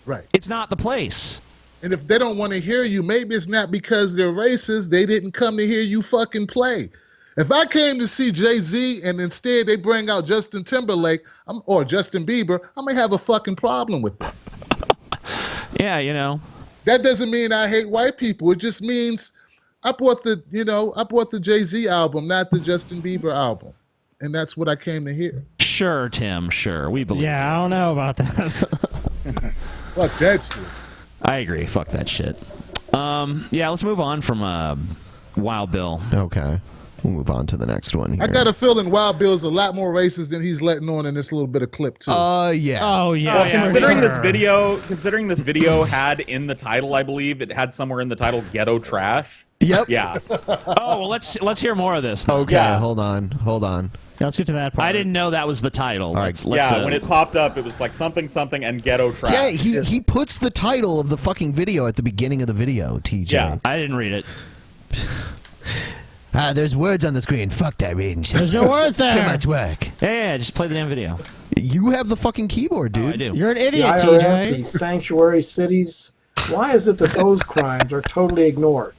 right? It's not the place. And if they don't want to hear you, maybe it's not because they're racist. They didn't come to hear you fucking play. If I came to see Jay-Z and instead they bring out Justin Timberlake or Justin Bieber, I may have a fucking problem with it. Yeah, That doesn't mean I hate white people. It just means I bought the Jay-Z album, not the Justin Bieber album. And that's what I came to hear. Sure, Tim. Sure, we believe. Yeah, I don't know about that. Fuck that shit. I agree. Fuck that shit. Yeah, let's move on from Wild Bill. Okay. We'll move on to the next one here. I got a feeling Wild Bill's a lot more racist than he's letting on in this little bit of clip too. Yeah. Oh yeah. Considering this video had in the title, I believe it had somewhere in the title "ghetto trash." Yep. Yeah. Oh well, let's hear more of this. Then. Okay. Yeah. Hold on. Yeah, let's get to that part. I didn't know that was the title. All right. When it popped up, it was like something and ghetto trash. Yeah, he puts the title of the fucking video at the beginning of the video, TJ. Yeah. I didn't read it. There's words on the screen. Fuck that range. There's no words there. Too much work. Yeah, just play the damn video. You have the fucking keyboard, dude. Oh, I do. You're an The idiot, IRS, TJ. the sanctuary cities. Why is it that those crimes are totally ignored?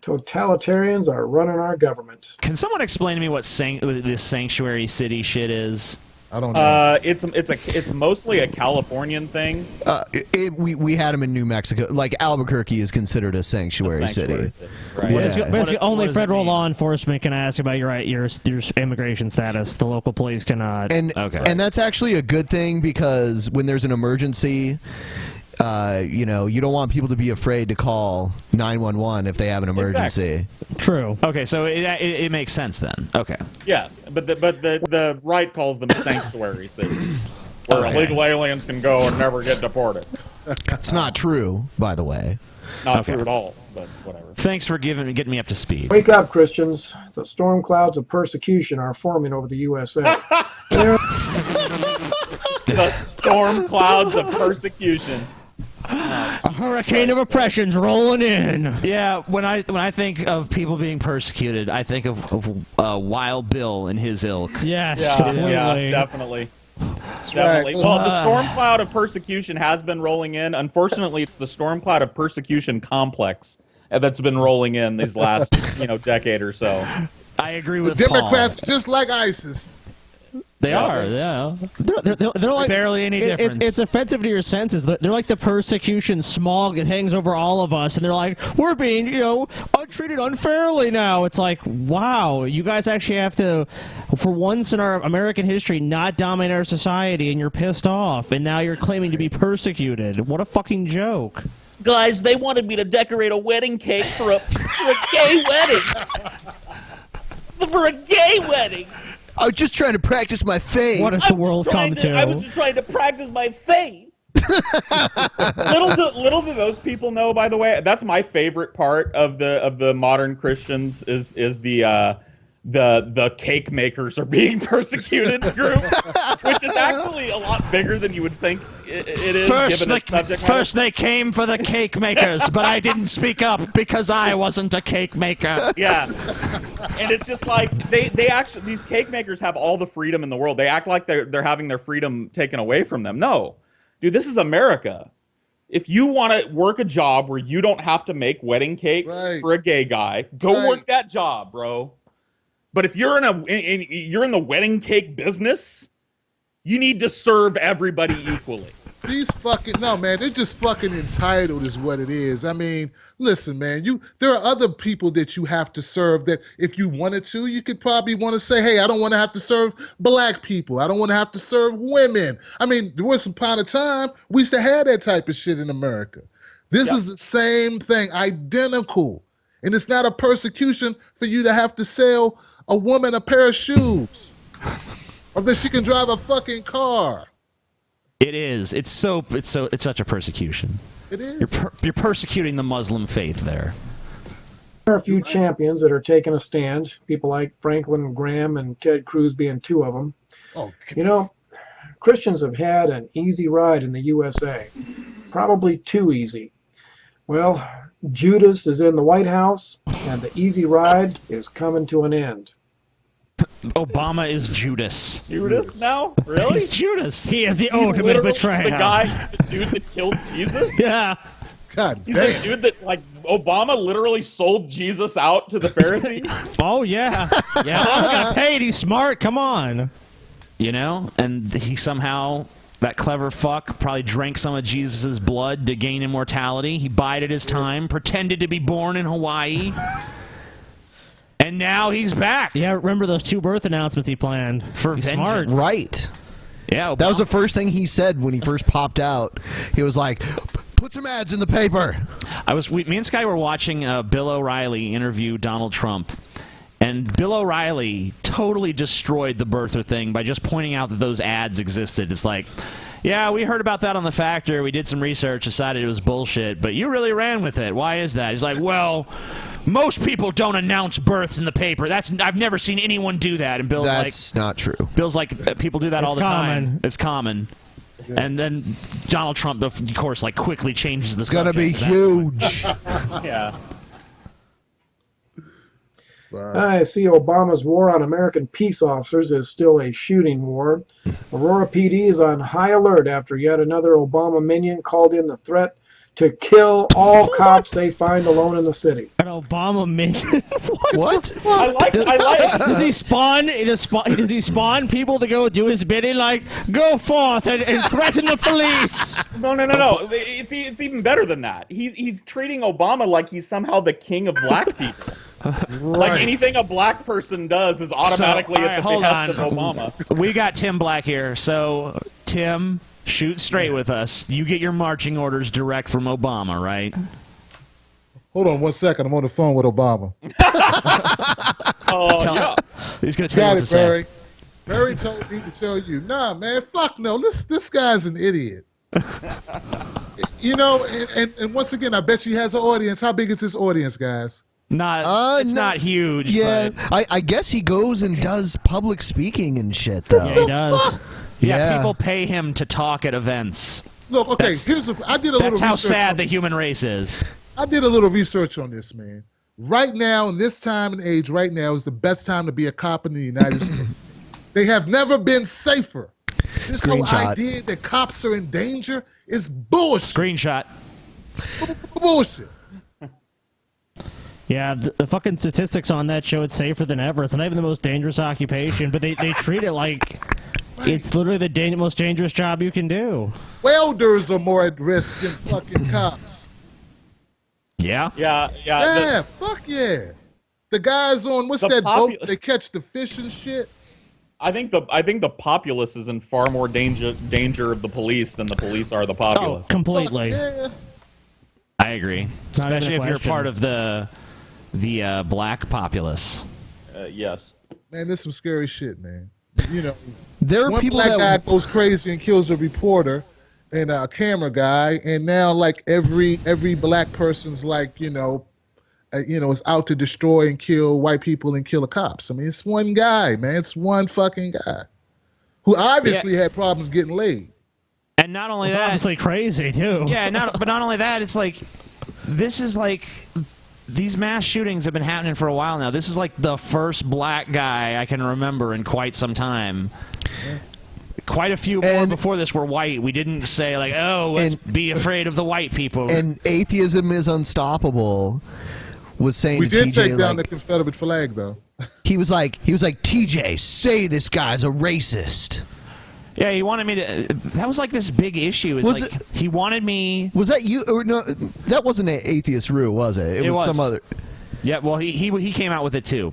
Totalitarians are running our government. Can someone explain to me what this sanctuary city shit is? I don't know. It's mostly a Californian thing. We had him in New Mexico. Like Albuquerque is considered a sanctuary city. Right. Basically, What only does it federal mean? law enforcement can ask about your immigration status. The local police cannot. And that's actually a good thing because when there's an emergency, you don't want people to be afraid to call 911 if they have an emergency. True. Okay, so it makes sense then. Okay. Yes, but the right calls them sanctuary cities, where illegal aliens can go and never get deported. It's not true, by the way. Not true at all, but whatever. Thanks for getting me up to speed. Wake up, Christians. The storm clouds of persecution are forming over the USA. The storm clouds of persecution. A hurricane of oppression's rolling in. Yeah, when I think of people being persecuted, I think of Wild Bill and his ilk. Yes, Yeah, definitely. Definitely. Right. Well, the storm cloud of persecution has been rolling in. Unfortunately, it's the storm cloud of persecution complex that's been rolling in these last decade or so. I agree with Democrats, Paul. just like ISIS. They are, yeah. They're like barely any difference. It's offensive to your senses. They're like the persecution smog that hangs over all of us, and they're like, we're being, treated unfairly now. It's like, wow, you guys actually have to, for once in our American history, not dominate our society, and you're pissed off, and now you're claiming to be persecuted. What a fucking joke. Guys, they wanted me to decorate a wedding cake for a gay wedding. For a gay wedding. I was just trying to practice my faith. What has the world come to? I was just trying to practice my faith. Little do those people know, by the way, that's my favorite part of the modern Christians is the cake makers are being persecuted group, which is actually a lot bigger than you would think it is. Given its subject matter. First they came for the cake makers, but I didn't speak up because I wasn't a cake maker. Yeah. And it's just like they actually, these cake makers have all the freedom in the world. They act like they're having their freedom taken away from them. No. Dude, this is America. If you want to work a job where you don't have to make wedding cakes for a gay guy, go work that job, bro. But if you're in the wedding cake business, you need to serve everybody equally. These they're just fucking entitled is what it is. I mean, listen, man, there are other people that you have to serve that if you wanted to, you could probably want to say, hey, I don't want to have to serve black people. I don't want to have to serve women. I mean, there was some point of time we used to have that type of shit in America. This is the same thing, identical. And it's not a persecution for you to have to sell a woman a pair of shoes or that she can drive a fucking car. It is. It's such a persecution. It is. You're persecuting the Muslim faith there. There are a few champions that are taking a stand. People like Franklin Graham and Ted Cruz being two of them. Oh, Christians have had an easy ride in the USA. Probably too easy. Well, Judas is in the White House, and the easy ride is coming to an end. Obama is Judas. Judas now? Really? He's Judas. He is the ultimate betrayer. The dude that killed Jesus? Yeah. God He's damn. the dude that, Obama literally sold Jesus out to the Pharisees? Oh, yeah. Yeah, Obama got paid. He's smart. Come on. And he somehow, that clever fuck, probably drank some of Jesus' blood to gain immortality. He bided his time, pretended to be born in Hawaii. And And now he's back. Yeah, remember those 2 birth announcements he planned. For He's vengeance. smart. Right. Yeah, that was the first thing he said when he first popped out. He was like, "Put some ads in the paper." Me and Scotty were watching Bill O'Reilly interview Donald Trump, and Bill O'Reilly totally destroyed the birther thing by just pointing out that those ads existed. It's like, yeah, we heard about that on The Factor. We did some research, decided it was bullshit, but you really ran with it. Why is that? He's like, well, most people don't announce births in the paper. I've never seen anyone do that. And Bill's That's not true. Bill's like, people do that all the common. time. It's common. And then Donald Trump, of course, quickly changes the subject. It's going to be huge. Yeah. I see Obama's war on American peace officers is still a shooting war. Aurora PD is on high alert after yet another Obama minion called in the threat to kill all cops they find alone in the city. An Obama minion? What? I like. Does he spawn people to go do his bidding? Like, go forth and threaten the police. No. It's even better than that. He's treating Obama like he's somehow the king of black people. Like anything a black person does is automatically at the behest of Obama. We got Tim Black here, so Tim, shoot straight with us. You get your marching orders direct from Obama, right? Hold on 1 second. I'm on the phone with Obama. Yeah. He's going to tell you what to Barry. say. Barry told me to tell you, nah, man, fuck no. This guy's an idiot. You know, and once again, I bet he has an audience. How big is his audience, guys? It's not huge. Yeah, but I guess he goes and does public speaking and shit, though. Yeah, he does. Yeah, people pay him to talk at events. Look, okay, I did a little research. That's how sad the human race is. I did a little research on this, man. Right now, in this time and age, right now is the best time to be a cop in the United States. They have never been safer. This whole idea that cops are in danger is bullshit. Screenshot. Bullshit. Yeah, the fucking statistics on that show it's safer than ever. It's not even the most dangerous occupation, but they treat it like it's literally the most dangerous job you can do. Welders are more at risk than fucking cops. Yeah? Yeah. Fuck yeah. The guys on, what's that boat? They catch the fish and shit? I think the populace is in far more danger of the police than the police are the populace. Oh, completely. Yeah. I agree. Especially if you're part of the black populace. Yes. Man, there's some scary shit, man. You know, there are one people black that guy goes crazy and kills a reporter and a camera guy, and now like every black person's like is out to destroy and kill white people and kill the cops. I mean, it's one guy, man. It's one fucking guy who obviously had problems getting laid. And not only that, obviously crazy too. Yeah, but not only that, it's like this is like these mass shootings have been happening for a while now. This is like the first black guy I can remember in quite some time. Quite a few more before this were white. We didn't say like, oh, let's be afraid of the white people. And atheism is unstoppable. Was saying we to did TJ, take down the Confederate flag though. He was like, TJ, say this guy's a racist. Yeah, he wanted me to. That was like this big issue. He wanted me. Was that you? Or no, that wasn't an Atheist Rue, was it? It was some other. Yeah, well, he came out with it too.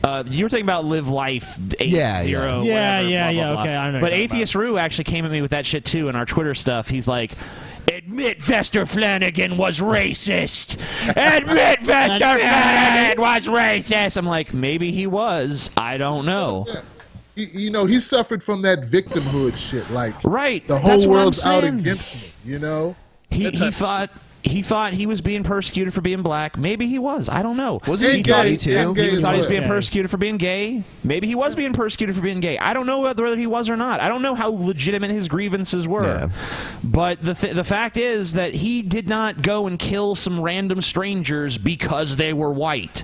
You were thinking about Live Life 80. Yeah. Whatever, Yeah. blah, blah, blah. Okay, I know. But Atheist Rue actually came at me with that shit too in our Twitter stuff. He's like, admit Vester Flanagan was racist. Admit Vester Flanagan was racist. I'm like, maybe he was. I don't know. He suffered from that victimhood shit. Like, right, the whole world's out against me. You know, he thought he was being persecuted for being black. Maybe he was. I don't know. Was he gay too? He thought he was being persecuted for being gay. Maybe he was being persecuted for being gay. I don't know whether he was or not. I don't know how legitimate his grievances were. Yeah. But the fact is that he did not go and kill some random strangers because they were white.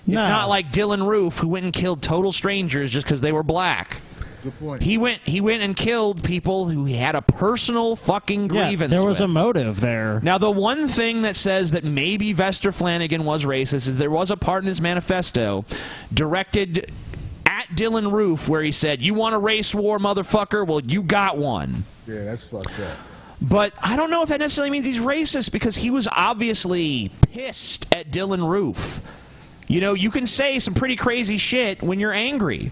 It's not like Dylan Roof, who went and killed total strangers just because they were black. Good point. He went and killed people who he had a personal fucking grievance there was with. a motive there. Now, the one thing that says that maybe Vester Flanagan was racist is there was a part in his manifesto directed at Dylan Roof where he said, you want a race war, motherfucker? Well, you got one. Yeah, that's fucked up. But I don't know if that necessarily means he's racist because he was obviously pissed at Dylan Roof. You know, you can say some pretty crazy shit when you're angry.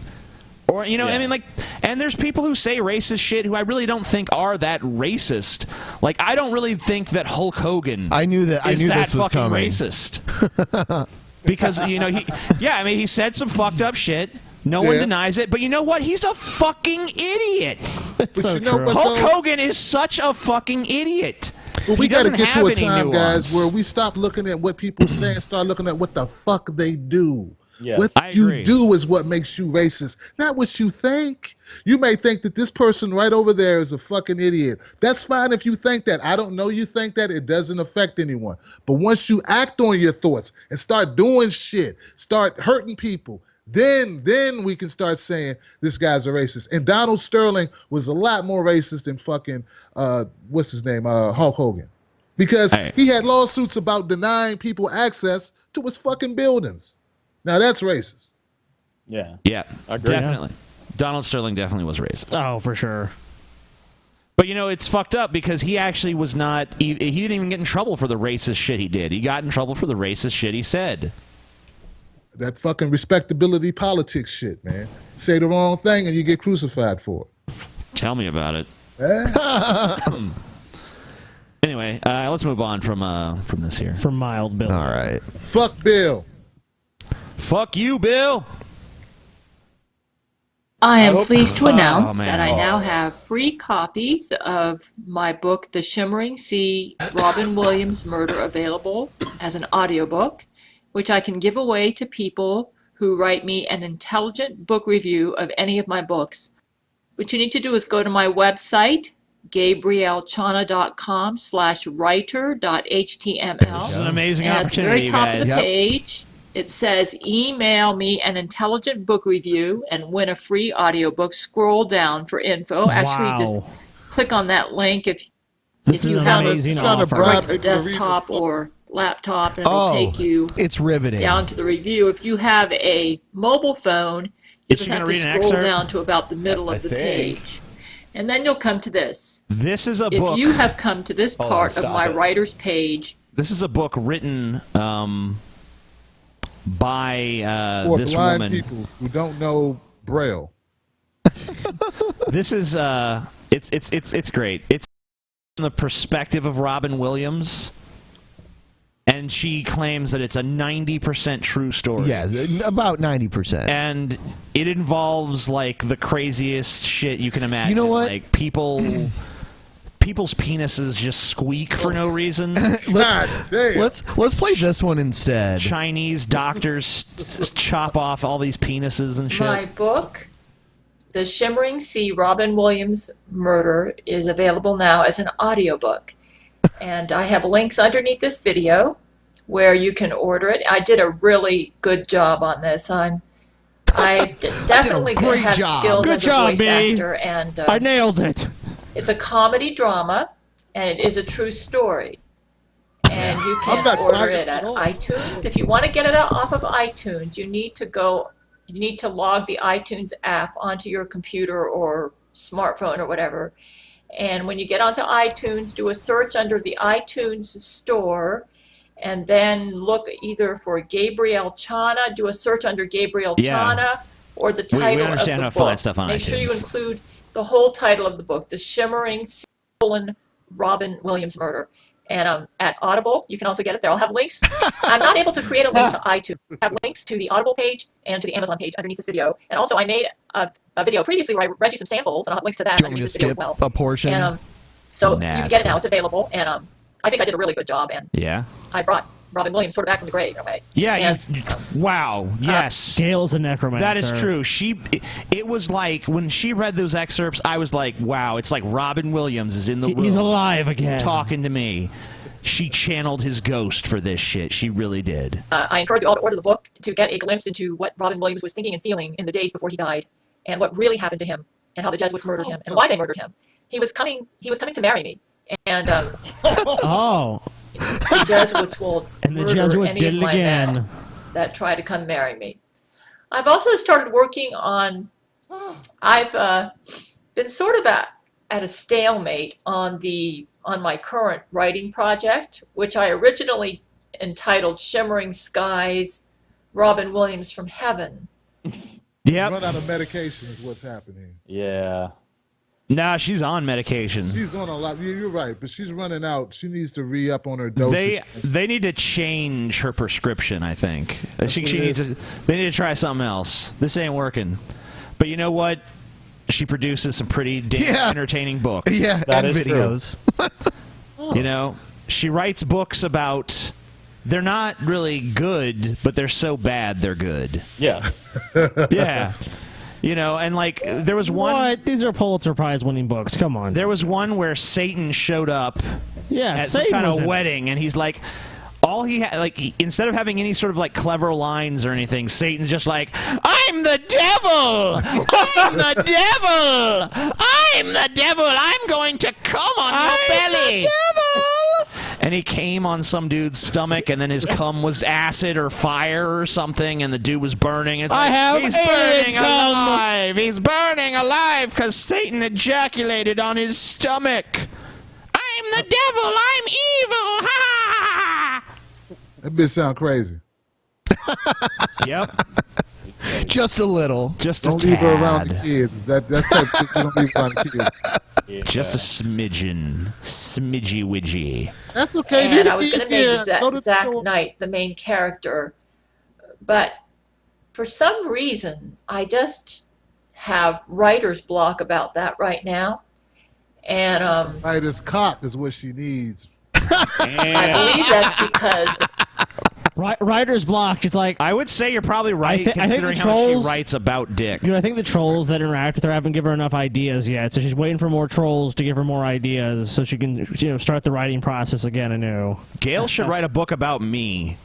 Or, you know, I mean, like, and there's people who say racist shit who I really don't think are that racist. Like, I don't really think that Hulk Hogan I knew this was fucking coming. Racist. Because, you know, he said some fucked up shit. No one denies it. But you know what? He's a fucking idiot. It's so true. Hulk Hogan is such a fucking idiot. Well, we got to get to a time, guys, where we stop looking at what people say and start looking at what the fuck they do. Yeah. What you do is what makes you racist, not what you think. You may think that this person right over there is a fucking idiot. That's fine if you think that. I don't know you think that. It doesn't affect anyone. But once you act on your thoughts and start doing shit, start hurting people, then we can start saying this guy's a racist. And Donald Sterling was a lot more racist than fucking, what's his name, Hulk Hogan. Because he had lawsuits about denying people access to his fucking buildings. Now that's racist. Yeah. Yeah, I agree. definitely. Donald Sterling definitely was racist. Oh, for sure. But, you know, it's fucked up because he actually was not... He didn't even get in trouble for the racist shit he did. He got in trouble for the racist shit he said. That fucking respectability politics shit, man. Say the wrong thing and you get crucified for it. Tell me about it. Anyway, let's move on from this here. From Mild Bill. All right. Fuck Bill. Fuck you, Bill. I am pleased to announce man. that I now have free copies of my book, The Shimmering Sea, Robin Williams' Murder, available as an audiobook, which I can give away to people who write me an intelligent book review of any of my books. What you need to do is go to my website, gabrielchana.com/writer.html. This is an amazing and opportunity, at the very top guys. of the page, it says email me an intelligent book review and win a free audiobook. Scroll down for info. Actually, just click on that link if you have a regular desktop or laptop, and it'll take you it's riveting down to the review. If you have a mobile phone, you just have to scroll down to about the middle of the page. And then you'll come to this. This is a book. If you have come to this part of my writer's page. This is a book written by For this blind woman. people who don't know Braille. This is it's great. It's from the perspective of Robin Williams, and she claims that it's a 90% true story. Yeah, about 90%. And it involves like the craziest shit you can imagine. You know what? Like people's penises just squeak for no reason. Let's play this one instead. Chinese doctors chop off all these penises and shit. My book, The Shimmering Sea, Robin Williams' Murder, is available now as an audiobook. And I have links underneath this video where you can order it. I did a really good job on this. I definitely have skills as a voice actor, and I nailed it. It's a comedy drama, and it is a true story. And you can order it at iTunes. If you want to get it off of iTunes, you need to log the iTunes app onto your computer or smartphone or whatever. And when you get onto iTunes, do a search under the iTunes store, and then look either for Gabriel Chana, do a search under Gabriel Chana, or the title of understand the how to book. find stuff on Make sure you iTunes. include the whole title of the book, The Shimmering Sea, Robin Williams' Murder. And at Audible, you can also get it there. I'll have links. I'm not able to create a link to iTunes. I have links to the Audible page and to the Amazon page underneath this video. And also, I made a video previously where I read you some samples, and I'll have links to that underneath this video as well. A portion? And, so you can get it now. It's available. And I think I did a really good job. And Yeah. I brought Robin Williams sort of back from the grave in a way. Yeah. Wow. Yes. Gail's a necromancer. That is true. It was like when she read those excerpts, I was like, wow, it's like Robin Williams is in the room. He's alive again. Talking to me. She channeled his ghost for this shit. She really did. I encourage you all to order the book to get a glimpse into what Robin Williams was thinking and feeling in the days before he died, and what really happened to him, and how the Jesuits murdered him, and why they murdered him. He was coming to marry me, and oh, the Jesuits will and the murder Jesuits any did of it my again. men that try to come marry me. I've also started working on. I've been sort of at a stalemate on my current writing project, which I originally entitled Shimmering Skies, Robin Williams from heaven. Yep. Run out of medication is what's happening. Yeah. Nah, she's on medication. She's on a lot. You're right, but she's running out. She needs to re-up on her dosage. They need to change her prescription, I think. I think she needs to, they need to try something else. This ain't working. But you know what? She produces some pretty damn entertaining books. Yeah, that and is videos. You know, she writes books about, they're not really good, but they're so bad they're good. Yeah. Yeah. You know, and like there was one. What? These are Pulitzer Prize winning books. Come on. There was one where Satan showed up. Yeah, at Satan some kind was of in it. wedding, and he's like, all he had, like, instead of having any sort of like clever lines or anything, Satan's just like, "I'm the devil! I'm the devil! I'm the devil! I'm going to come on your belly!" And he came on some dude's stomach, and then his cum was acid or fire or something, and the dude was burning. It's like, he's burning alive! He's burning alive because Satan ejaculated on his stomach. I'm the devil! I'm evil! Ha! That bitch sound crazy. Yep. Just a little. Just don't leave her around the kids. That's that bitch you don't leave around the kids. Just a smidgen. Smidgy widgy. That's okay. And I was going to make Zach Knight the main character, but for some reason, I just have writer's block about that right now. And writer's cock is what she needs. I believe that's because Writer's block. It's like, I would say you're probably right, I think considering the how much trolls- she writes about dick. Dude, I think the trolls that interact with her haven't given her enough ideas yet, so she's waiting for more trolls to give her more ideas so she can, start the writing process again anew. Gail should write a book about me.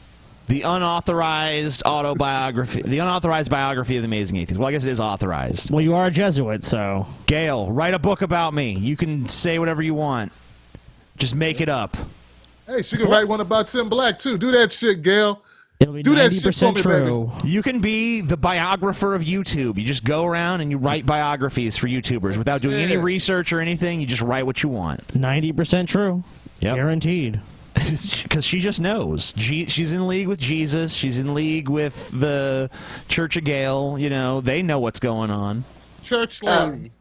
The unauthorized autobiography, the unauthorized biography of the Amazing Atheist. Well, I guess it is authorized. Well, you are a Jesuit, so. Gail, write a book about me. You can say whatever you want. Just make it up. Hey, she can write one about Tim Black too. Do that shit, Gail. It'll be Do that shit for 90% me, true. baby. You can be the biographer of YouTube. You just go around and you write biographies for YouTubers without doing any research or anything. You just write what you want. 90% true. Yep. Guaranteed. Because she just knows. She's in league with Jesus. She's in league with the Church of Gail. You know, they know what's going on. Church lady.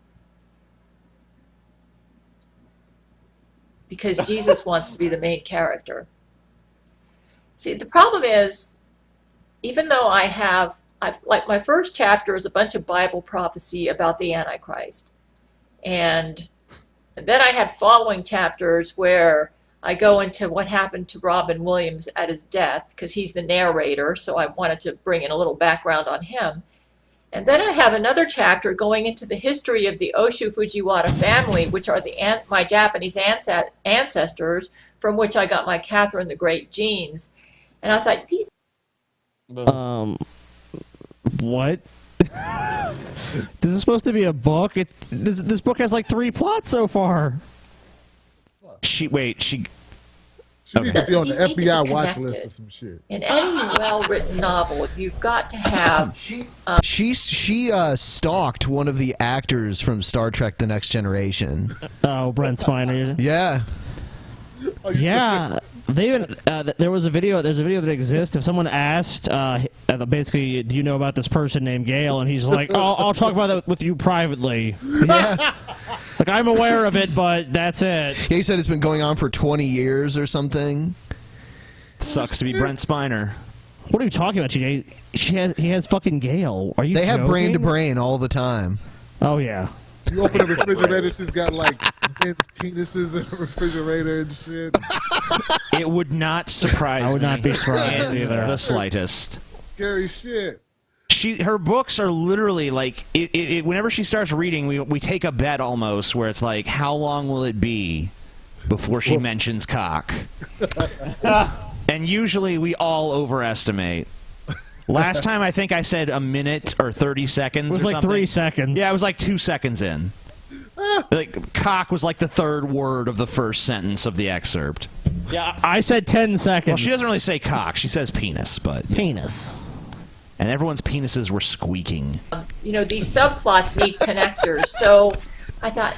because Jesus wants to be the main character. See, the problem is, even though I've like my first chapter is a bunch of Bible prophecy about the Antichrist. And then I had following chapters where I go into what happened to Robin Williams at his death, because he's the narrator, so I wanted to bring in a little background on him. And then I have another chapter going into the history of the Oshu Fujiwara family, which are my Japanese ancestors, from which I got my Catherine the Great genes. And I thought, these... What? This is supposed to be a book? This book has like 3 plots so far. She needs to be on the FBI watch list or some shit. In any well-written novel, you've got to have... She stalked one of the actors from Star Trek The Next Generation. Oh, Brent Spiner. Yeah. Yeah. They even there was a video. There's a video that exists. If someone asked, basically, do you know about this person named Gail? And he's like, I'll talk about that with you privately. Yeah. Like, I'm aware of it, but that's it. Yeah, he said it's been going on for 20 years or something. Sucks to be Brent Spiner. What are you talking about, TJ? He has fucking Gail. Are you? They have joking? brain to brain all the time. Oh yeah. You open the refrigerator, she's got like men's penises in the refrigerator and shit. It would not surprise me. I would not be surprised in either. the slightest. Scary shit. Her books are literally like whenever she starts reading, we take a bet almost where it's like, how long will it be before she mentions cock? And usually we all overestimate. Last time I think I said a minute or 30 seconds. It was or like something. 3 seconds. Yeah, it was like 2 seconds in. Like cock was like the 3rd word of the first sentence of the excerpt. Yeah, I said 10 seconds. Well, she doesn't really say cock. She says penis, but penis. And everyone's penises were squeaking. You know, these subplots need connectors. So I thought,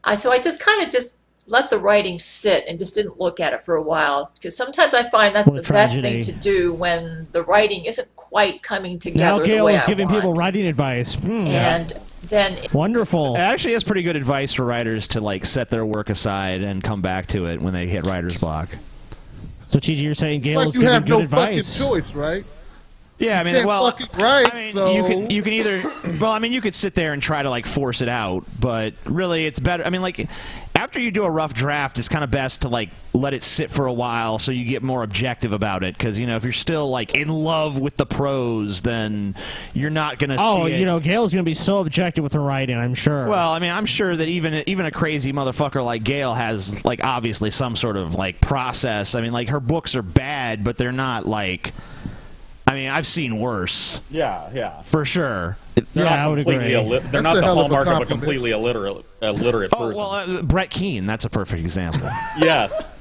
I just kind of let the writing sit and just didn't look at it for a while. Because sometimes I find that's What a the best tragedy. thing to do when the writing isn't quite coming together. Now the Gail way is I giving want. people writing advice. And then Wonderful. It actually has pretty good advice for writers to like set their work aside and come back to it when they hit writer's block. So, Chi, you're saying It's Gail like is you giving have good no advice. fucking choice, right? Yeah, I You mean, can't well, fucking write, I mean, so you can either, well, I mean, you could sit there and try to like force it out, but really, it's better. I mean, like after you do a rough draft, it's kind of best to like let it sit for a while so you get more objective about it. Because if you're still like in love with the prose, then you're not gonna. Oh, see it. Gail's gonna be so objective with her writing. I'm sure. Well, I mean, I'm sure that even a crazy motherfucker like Gail has like obviously some sort of like process. I mean, like her books are bad, but they're not like. I mean, I've seen worse. Yeah. For sure. They're I would agree. they're That's not a the hell of a hallmark of a compliment. completely illiterate person. Oh, well, Brett Keane, that's a perfect example. Yes.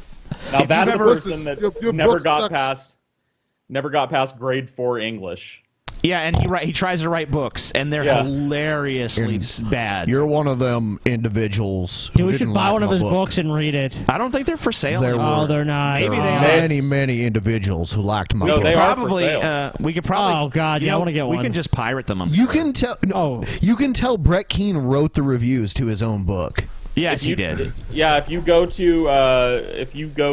Now If that's you've a ever- person that your never book got sucks. past grade 4 English. Yeah, and he tries to write books, and they're Yeah. hilariously bad. You're one of them individuals. Dude, who we should didn't buy like one of my his book. books and read it. I don't think they're for sale. There anymore. were, they're not. There Maybe were they are. many individuals who lacked my No, book. they are for Probably, sale. we could probably. Oh, God, yeah, I wanna get We one. can just pirate them. I'm You sure. can tell. Oh. You can tell Brett Keane wrote the reviews to his own book. Yes, If you- he did. Yeah, if you go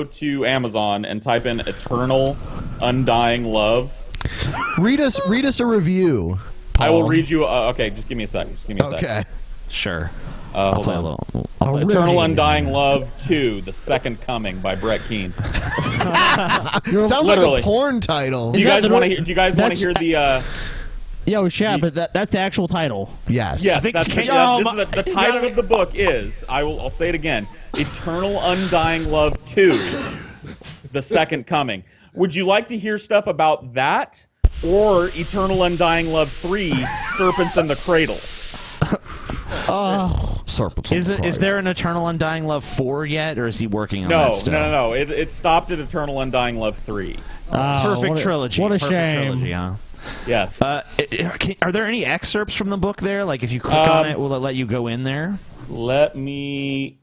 to Amazon and type in "Eternal Undying Love," Read us a review. I will Paul. read you. Okay, just give me a second. Okay. Sure. Hold play on. a little. Eternal Undying Love 2: The Second Coming by Brett Keane. Sounds Literally. like a porn title. Do you guys want to hear? Do you guys want to hear the? Yo, yeah, but that's the actual title. Yes. Yes, think- that's can- this is the title of the book is. I'll say it again. Eternal Undying Love 2: The Second Coming. Would you like to hear stuff about that, or Eternal Undying Love 3: Serpents in the Cradle? Serpents. Is there an Eternal Undying Love 4 yet, or is he working on No, that still? no. It stopped at Eternal Undying Love 3. Perfect what a- trilogy. what a Perfect shame. Trilogy, huh? Yes. Are there any excerpts from the book there? Like, if you click on it, will it let you go in there? Let me.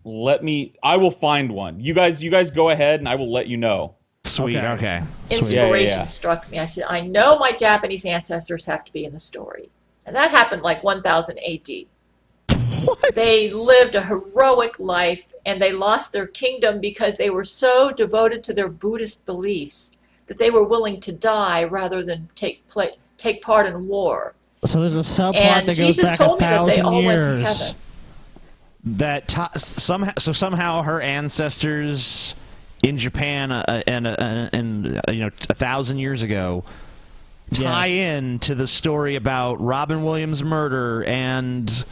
I will find one. You guys go ahead, and I will let you know. Sweet. Okay. Inspiration Yeah. struck me. I said, I know my Japanese ancestors have to be in the story. And that happened like 1000 AD. They lived a heroic life, and they lost their kingdom because they were so devoted to their Buddhist beliefs that they were willing to die rather than take part in war. So there's a subplot And that goes Jesus back told me that they 1,000 all went to years. heaven. That somehow her ancestors in Japan and 1,000 years ago tie in to the story about Robin Williams' murder and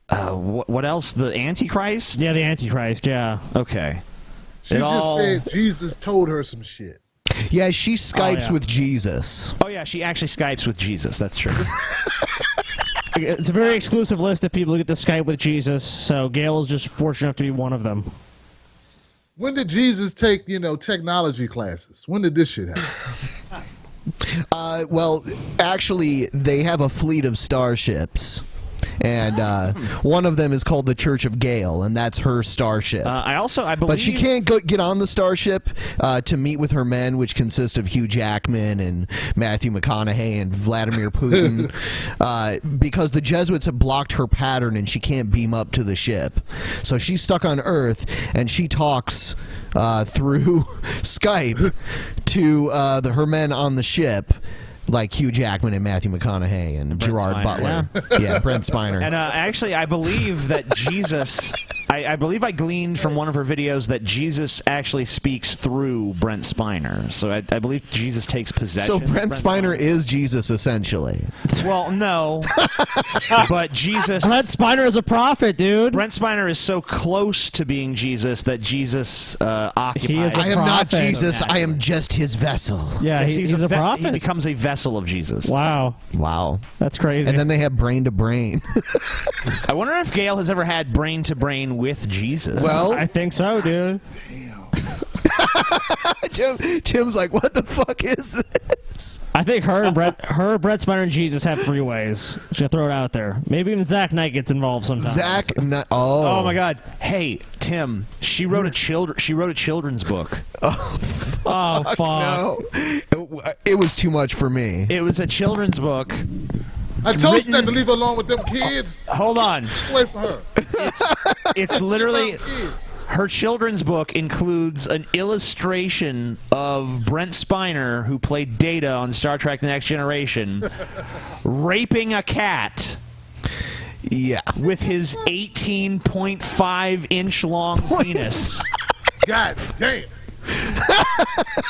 what else? The Antichrist? Yeah, the Antichrist. Yeah. Okay. She just said Jesus told her some shit. Yeah, she Skypes yeah. with Jesus. Oh yeah, she actually Skypes with Jesus. That's true. It's a very exclusive list of people who get to Skype with Jesus, so Gail is just fortunate enough to be one of them. When did Jesus take, technology classes? When did this shit happen? Well, actually, they have a fleet of starships. And one of them is called the Church of Gail, and that's her starship. I believe... But she can't get on the starship to meet with her men, which consist of Hugh Jackman and Matthew McConaughey and Vladimir Putin, because the Jesuits have blocked her pattern and she can't beam up to the ship. So she's stuck on Earth, and she talks through Skype to her men on the ship, like Hugh Jackman and Matthew McConaughey and Gerard Spiner. Butler. Yeah, Brent Spiner. And actually, I believe that Jesus... I believe I gleaned from one of her videos that Jesus actually speaks through Brent Spiner. So I believe Jesus takes possession. So of Brent Spiner is Jesus, essentially. Well, no. But Jesus... Brent Spiner is a prophet, dude. Brent Spiner is so close to being Jesus that Jesus occupies... I am not Jesus. I am just his vessel. Yeah, Yes, he's a prophet. He becomes a vessel of Jesus. Wow. Wow. That's crazy. And then they have brain to brain. I wonder if Gail has ever had brain to brain with Jesus. Well, I think so, dude. Tim's like, what the fuck is this? Jesus. I think her, Brett Spiner, and Jesus have three ways. Just gonna throw it out there. Maybe even Zach Knight gets involved sometimes. Oh my God! Hey, Tim, she wrote a children's book. Oh fuck! No, it was too much for me. It was a children's book. I told you not to leave her alone with them kids. Hold on. Just wait for her. It's literally her children's book includes an illustration of Brent Spiner, who played Data on Star Trek: The Next Generation, raping a cat. Yeah. With his 18.5-inch long penis. God damn.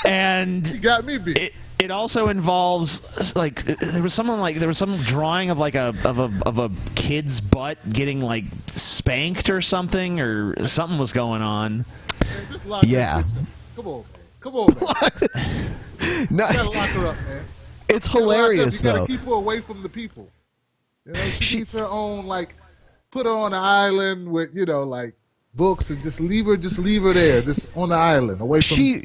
And you got me beat. It also involves there was some drawing of a kid's butt getting like spanked or something was going on. Man, yeah. Come on, man. No, you gotta lock her up, man. It's hilarious you gotta though. keep her away from the people. You know, she needs her own, put her on an island with, books and just leave her there, just on the island, away from.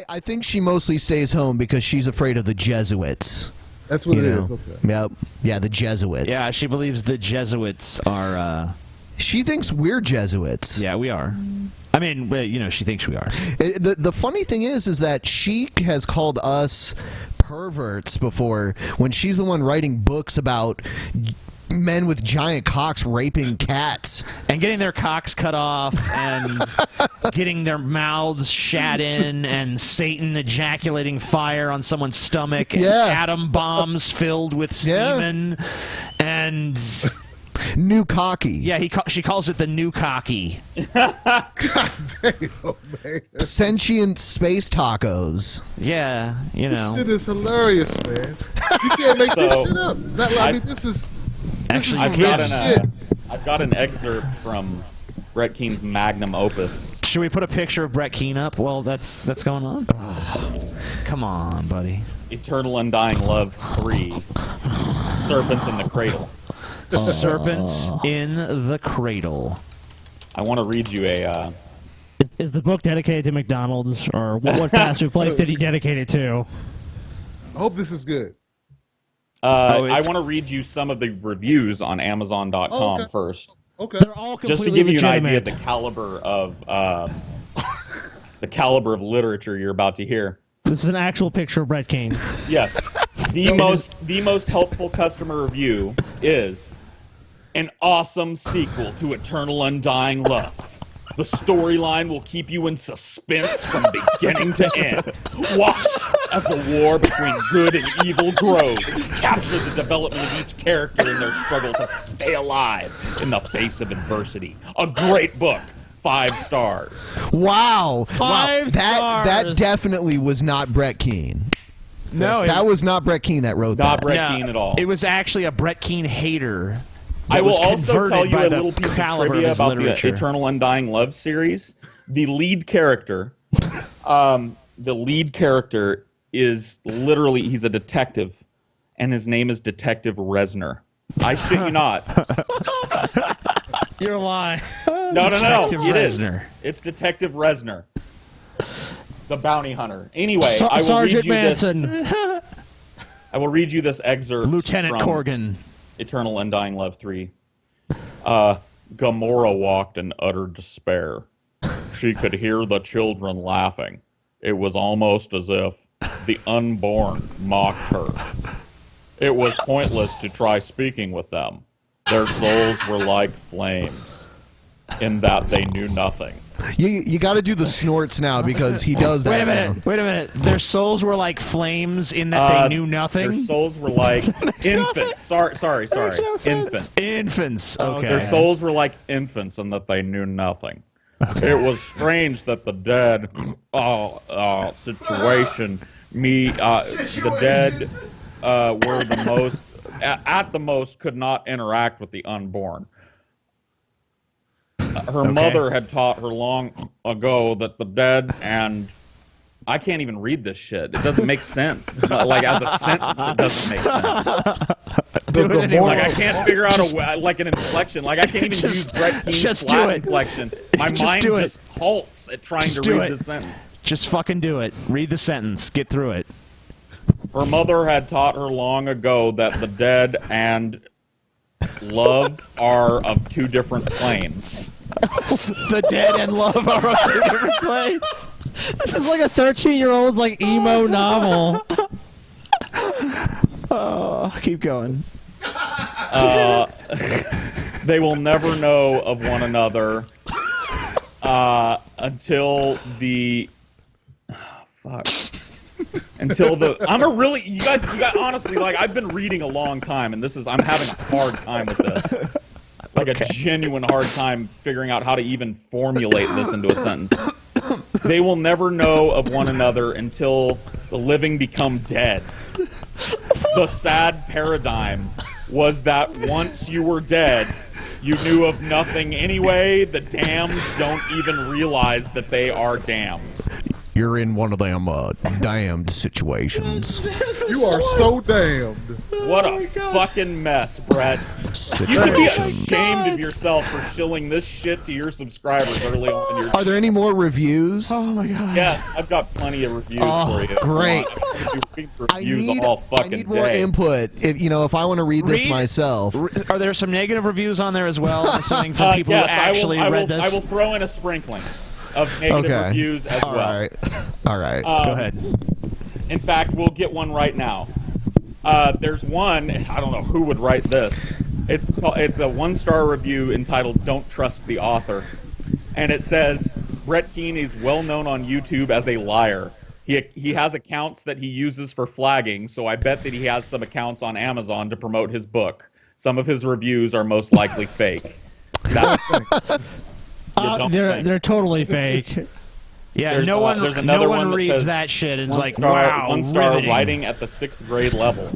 I think she mostly stays home because she's afraid of the Jesuits. That's what it is. Okay. Yep. Yeah, the Jesuits. Yeah, she believes the Jesuits are. She thinks we're Jesuits. Yeah, we are. I mean, she thinks we are. The funny thing is that she has called us perverts before when she's the one writing books about men with giant cocks raping cats and getting their cocks cut off and getting their mouths shat in and Satan ejaculating fire on someone's stomach and atom bombs filled with semen and new cocky. Yeah, she calls it the new cocky. God damn, man. Sentient space tacos. Yeah, This shit is hilarious, man. You can't make this shit up. This is actually I've got an excerpt from Brett Keane's magnum opus. Should we put a picture of Brett Keane up? Well, that's going on. Come on, buddy. Eternal Undying Love 3. Serpents in the Cradle. Serpents in the Cradle. I want to read you a. Is the book dedicated to McDonald's, or what fast food place did he dedicate it to? I hope this is good. I want to read you some of the reviews on Amazon.com first. Okay. They're all just to completely give you an idea of legitimate. the caliber of literature you're about to hear. This is an actual picture of Brett Keane. Yes. The most helpful customer review is an awesome sequel to Eternal Undying Love. The storyline will keep you in suspense from beginning to end. Watch as the war between good and evil grows. Capture the development of each character in their struggle to stay alive in the face of adversity. A great book. 5 stars. Wow. 5 stars. That definitely was not Brett Keane. No, that was not Brett Keane that wrote that. Not Brett Keane at all. It was actually a Brett Keane hater. I will also tell you a little piece of trivia about literature. the Eternal Undying Love series. The lead character, is literally, he's a detective, and his name is Detective Resner. I shit you not. You're lying. No. Detective It is. Resner. It's Detective Resner, the bounty hunter. Anyway, I will Sergeant read you Manson. this. I will read you this excerpt. Lieutenant from Corgan. Eternal Undying Love 3. Gamora walked in utter despair. She could hear the children laughing. It was almost as if the unborn mocked her. It was pointless to try speaking with them. Their souls were like flames, in that they knew nothing. You got to do the snorts now because he does that. Wait a minute. Their souls were like flames in that they knew nothing? Their souls were like infants. Sorry. Infants. Okay. Their souls were like infants in that they knew nothing. It was strange that the dead situation, the dead were the most, at the most, could not interact with the unborn. Her mother had taught her long ago that the dead and... I can't even read this shit. It doesn't make sense. It's not, like, as a sentence, it doesn't make sense. Do it anyway. Like, I can't figure out an inflection. Like, I can't even use Brett Keane's flat inflection. My mind just halts at trying to read the sentence. Just fucking do it. Read the sentence. Get through it. Her mother had taught her long ago that the dead and love are of two different planes. The dead and love are on two different planes. This is like a 13-year-old's like emo novel. Oh, keep going. They will never know of one another until the until the you guys honestly, like, I've been reading a long time, and I'm having a hard time with this. Like a genuine hard time figuring out how to even formulate this into a sentence. They will never know of one another until the living become dead. The sad paradigm was that once you were dead, you knew of nothing anyway. The damned don't even realize that they are damned. You're in one of them damned situations. You are so damned. What a fucking mess, Brett. You should be ashamed of yourself for shilling this shit to your subscribers early on in your... Are there any more reviews? Oh my god. Yes, I've got plenty of reviews for you. Great. I need more input. If I want to read this myself. Are there some negative reviews on there as well? I'm assuming from people who actually read this. I will throw in a sprinkling of negative reviews as well. All right. Go ahead. In fact, we'll get one right now. There's one, I don't know who would write this. It's a 1-star review entitled "Don't Trust the Author," and it says Brett Keane is well known on YouTube as a liar. He has accounts that he uses for flagging, so I bet that he has some accounts on Amazon to promote his book. Some of his reviews are most likely fake. They're totally fake. Yeah, no one reads that shit and is like, wow, 1-star riveting. writing at the 6th grade level.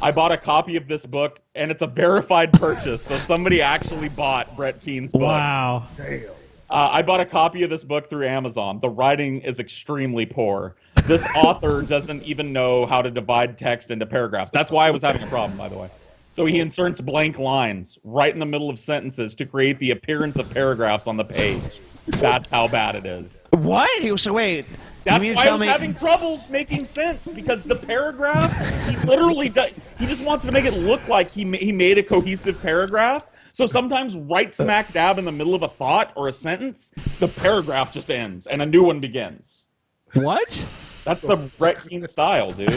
I bought a copy of this book, and it's a verified purchase, so somebody actually bought Brett Keane's book. Wow. Damn. I bought a copy of this book through Amazon. The writing is extremely poor. This author doesn't even know how to divide text into paragraphs. That's why I was having a problem, by the way. So he inserts blank lines right in the middle of sentences to create the appearance of paragraphs on the page. That's how bad it is. What? So wait. That's why I was having trouble making sense, because the paragraph, he literally does, he just wants to make it look like he made a cohesive paragraph. So sometimes right smack dab in the middle of a thought or a sentence, the paragraph just ends and a new one begins. What? That's the Brett Keane style, dude.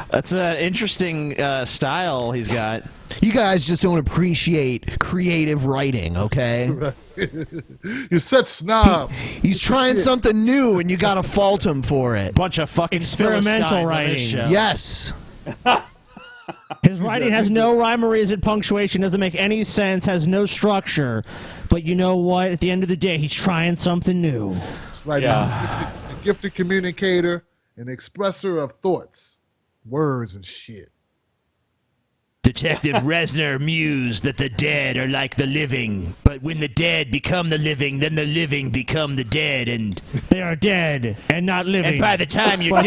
That's an interesting style he's got. You guys just don't appreciate creative writing, okay? You're such snobs. He's trying something new, and you gotta fault him for it. Bunch of fucking experimental writing. Yes. His writing has no rhyme or reason, punctuation, doesn't make any sense, has no structure. But you know what? At the end of the day, he's trying something new. That's right. Yeah. He's a gifted communicator, an expresser of thoughts, words, and shit. Detective Resner mused that the dead are like the living, but when the dead become the living, then the living become the dead, and they are dead and not living. And by the time you're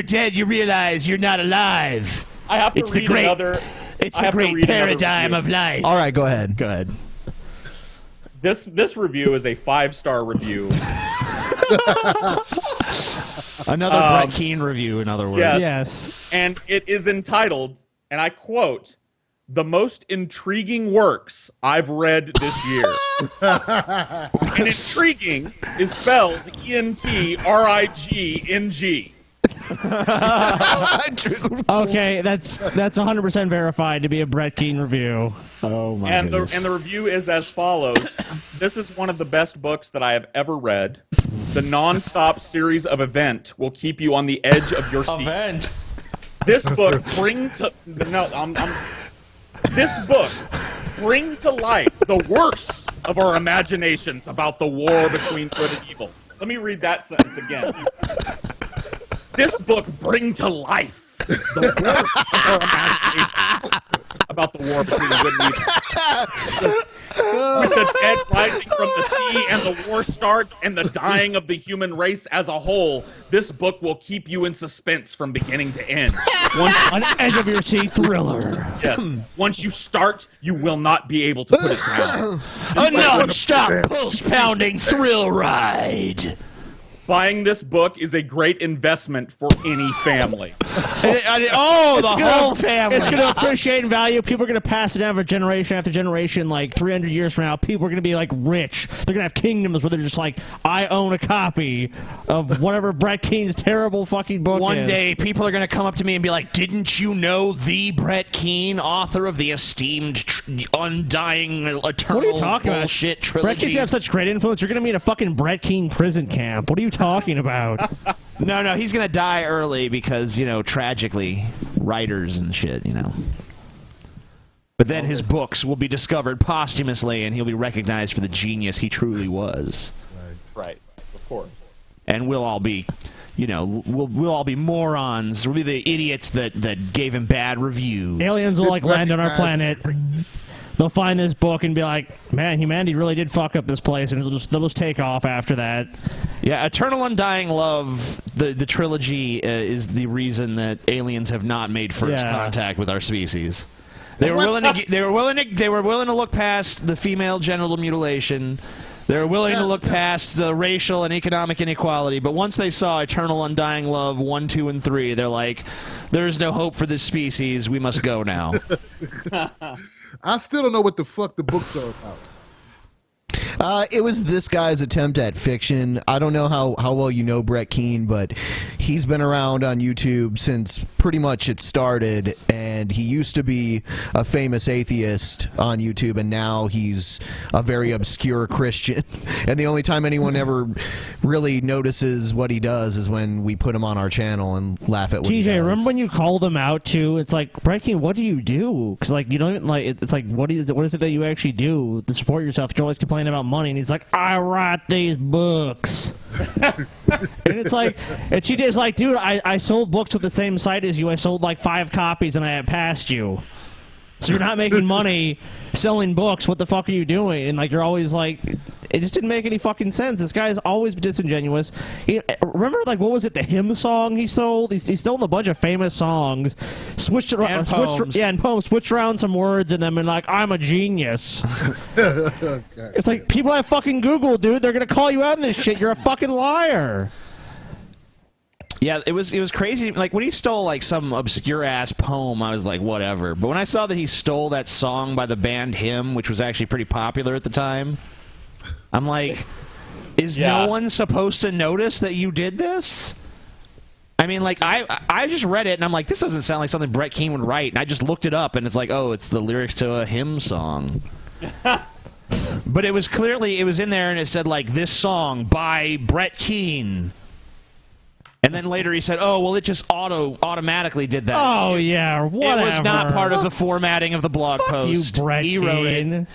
dead, you realize you're not alive. I have to read another. It's the great paradigm of life. All right, go ahead. Go ahead. This review is a 5-star review. Another Brett Keane review, in other words. Yes. And it is entitled, and I quote, "The most intriguing works I've read this year." And intriguing is spelled E-N-T-R-I-G-N-G. Okay, that's 100% verified to be a Brett Keane review. Oh my goodness. And the review is as follows. This is one of the best books that I have ever read. The non-stop series of event will keep you on the edge of your seat. Event. This book bring to life the worst of our imaginations about the war between good and evil. Let me read that sentence again. This book bring to life the worst of our imaginations about the war between good and evil. With the dead rising from the sea and the war starts and the dying of the human race as a whole, this book will keep you in suspense from beginning to end. An edge of your seat thriller. Yes. Once you start, you will not be able to put it down. A non-stop, pulse-pounding thrill ride. Buying this book is a great investment for any family. The whole family. It's going to appreciate in value. People are going to pass it down for generation after generation. Like 300 years from now, people are going to be like rich. They're going to have kingdoms where they're just like, I own a copy of whatever Brett Keane's terrible fucking book One is. day, people are going to come up to me and be like, didn't you know the Brett Keane, author of the esteemed, undying, eternal What are you talking bullshit about? Brett trilogy? Keane's have such great influence. You're going to meet a fucking Brett Keane prison camp. What are you talking about? No, he's going to die early because, tragically, writers and shit, But then his books will be discovered posthumously, and he'll be recognized for the genius he truly was. Right, of course. And we'll all be, we'll all be morons. We'll be the idiots that gave him bad reviews. Aliens will land on our planet. They'll find this book and be like, man, humanity really did fuck up this place, and they'll just take off after that. Yeah, Eternal Undying Love, the trilogy is the reason that aliens have not made first contact with our species. They were willing to look past the female genital mutilation. They were willing to look past the racial and economic inequality, but once they saw Eternal Undying Love 1, 2, and 3, they're like, there is no hope for this species. We must go now. I still don't know what the fuck the books are about. It was this guy's attempt at fiction. I don't know how well you know Brett Keane, but he's been around on YouTube since pretty much it started, and he used to be a famous atheist on YouTube, and now he's a very obscure Christian. And the only time anyone ever really notices what he does is when we put him on our channel and laugh at what he does. TJ, remember when you called him out too? It's like, Brett Keane, what do you do? Because you don't even it's like, what is it that you actually do to support yourself? You're always complaining about money, and he's like, I write these books. And it's like, and TJ's like, dude, I sold books with the same site as you. I sold like 5 copies and I passed you. So you're not making money selling books. What the fuck are you doing? And you're always like, it just didn't make any fucking sense. This guy's always disingenuous. Remember, what was it, the hymn song he sold? He stole a bunch of famous songs, switched around some words, and then been like, I'm a genius. It's like, people have fucking Google, dude. They're gonna call you out on this shit. You're a fucking liar. Yeah, it was crazy. Like, when he stole, some obscure-ass poem, I was like, whatever. But when I saw that he stole that song by the band Him, which was actually pretty popular at the time, I'm like, is no one supposed to notice that you did this? I mean, I just read it, and I'm like, this doesn't sound like something Brett Keane would write. And I just looked it up, and it's like, oh, it's the lyrics to a Him song. But it was in there, and it said, this song by Brett Keane. And then later he said, oh, well, it just automatically did that. Oh, yeah, whatever. It was not part of the formatting of the blog post. You, Brett He wrote it. Man,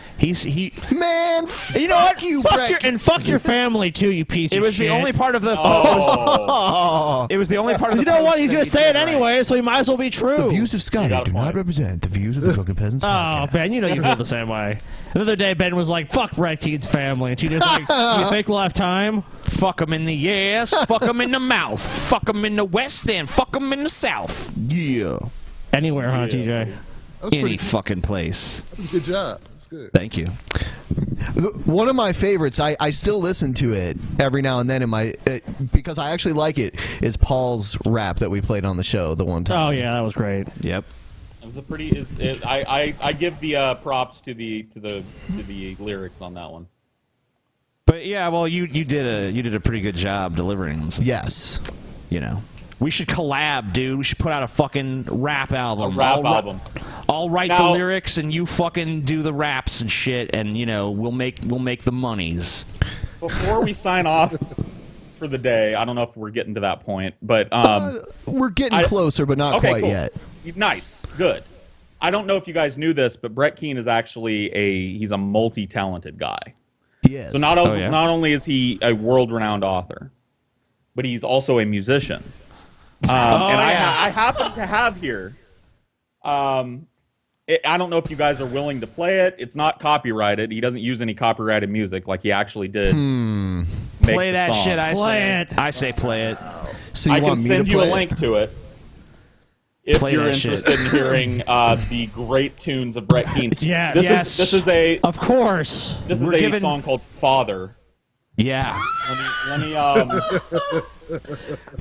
you know what? Fuck your family, too, you piece of shit. It was the only part of the... It was the only part of the... You know what? He's going to say it anyway, so he might as well be true. The views of Scotty do not represent the views of the Drunken Peasants podcast. Oh, Ben, you know you feel the same way. The other day, Ben was like, fuck Brett Keane's family. And she just like, you think we'll have time? Fuck him in the ass, fuck him in the mouth, fuck him in the west, and fuck him in the south. Yeah. Anywhere, huh, TJ? Any fucking place. Good job. That's good. Thank you. One of my favorites, I still listen to it every now and then because I actually like it, is Paul's rap that we played on the show the one time. Oh, yeah, that was great. Yep. It was a pretty. I give the props to the lyrics on that one. But yeah, well, you did a pretty good job delivering them. Yes. We should collab, dude. We should put out a fucking rap album. A rap album. I'll write the lyrics and you fucking do the raps and shit, and we'll make the monies. Before we sign off for the day, I don't know if we're getting to that point, but we're getting closer, but not quite yet. Nice, good. I don't know if you guys knew this, but Brett Keane is actually he's a multi-talented guy. He is. So not only is he a world-renowned author, but he's also a musician. I happen to have here. I don't know if you guys are willing to play it. It's not copyrighted. He doesn't use any copyrighted music like he actually did. Play that song. shit. I say play it. So I can send you a link to it if you're interested in hearing the great tunes of Brett Keane. Yes. This is a of course. This is a song called Father. Yeah. Let me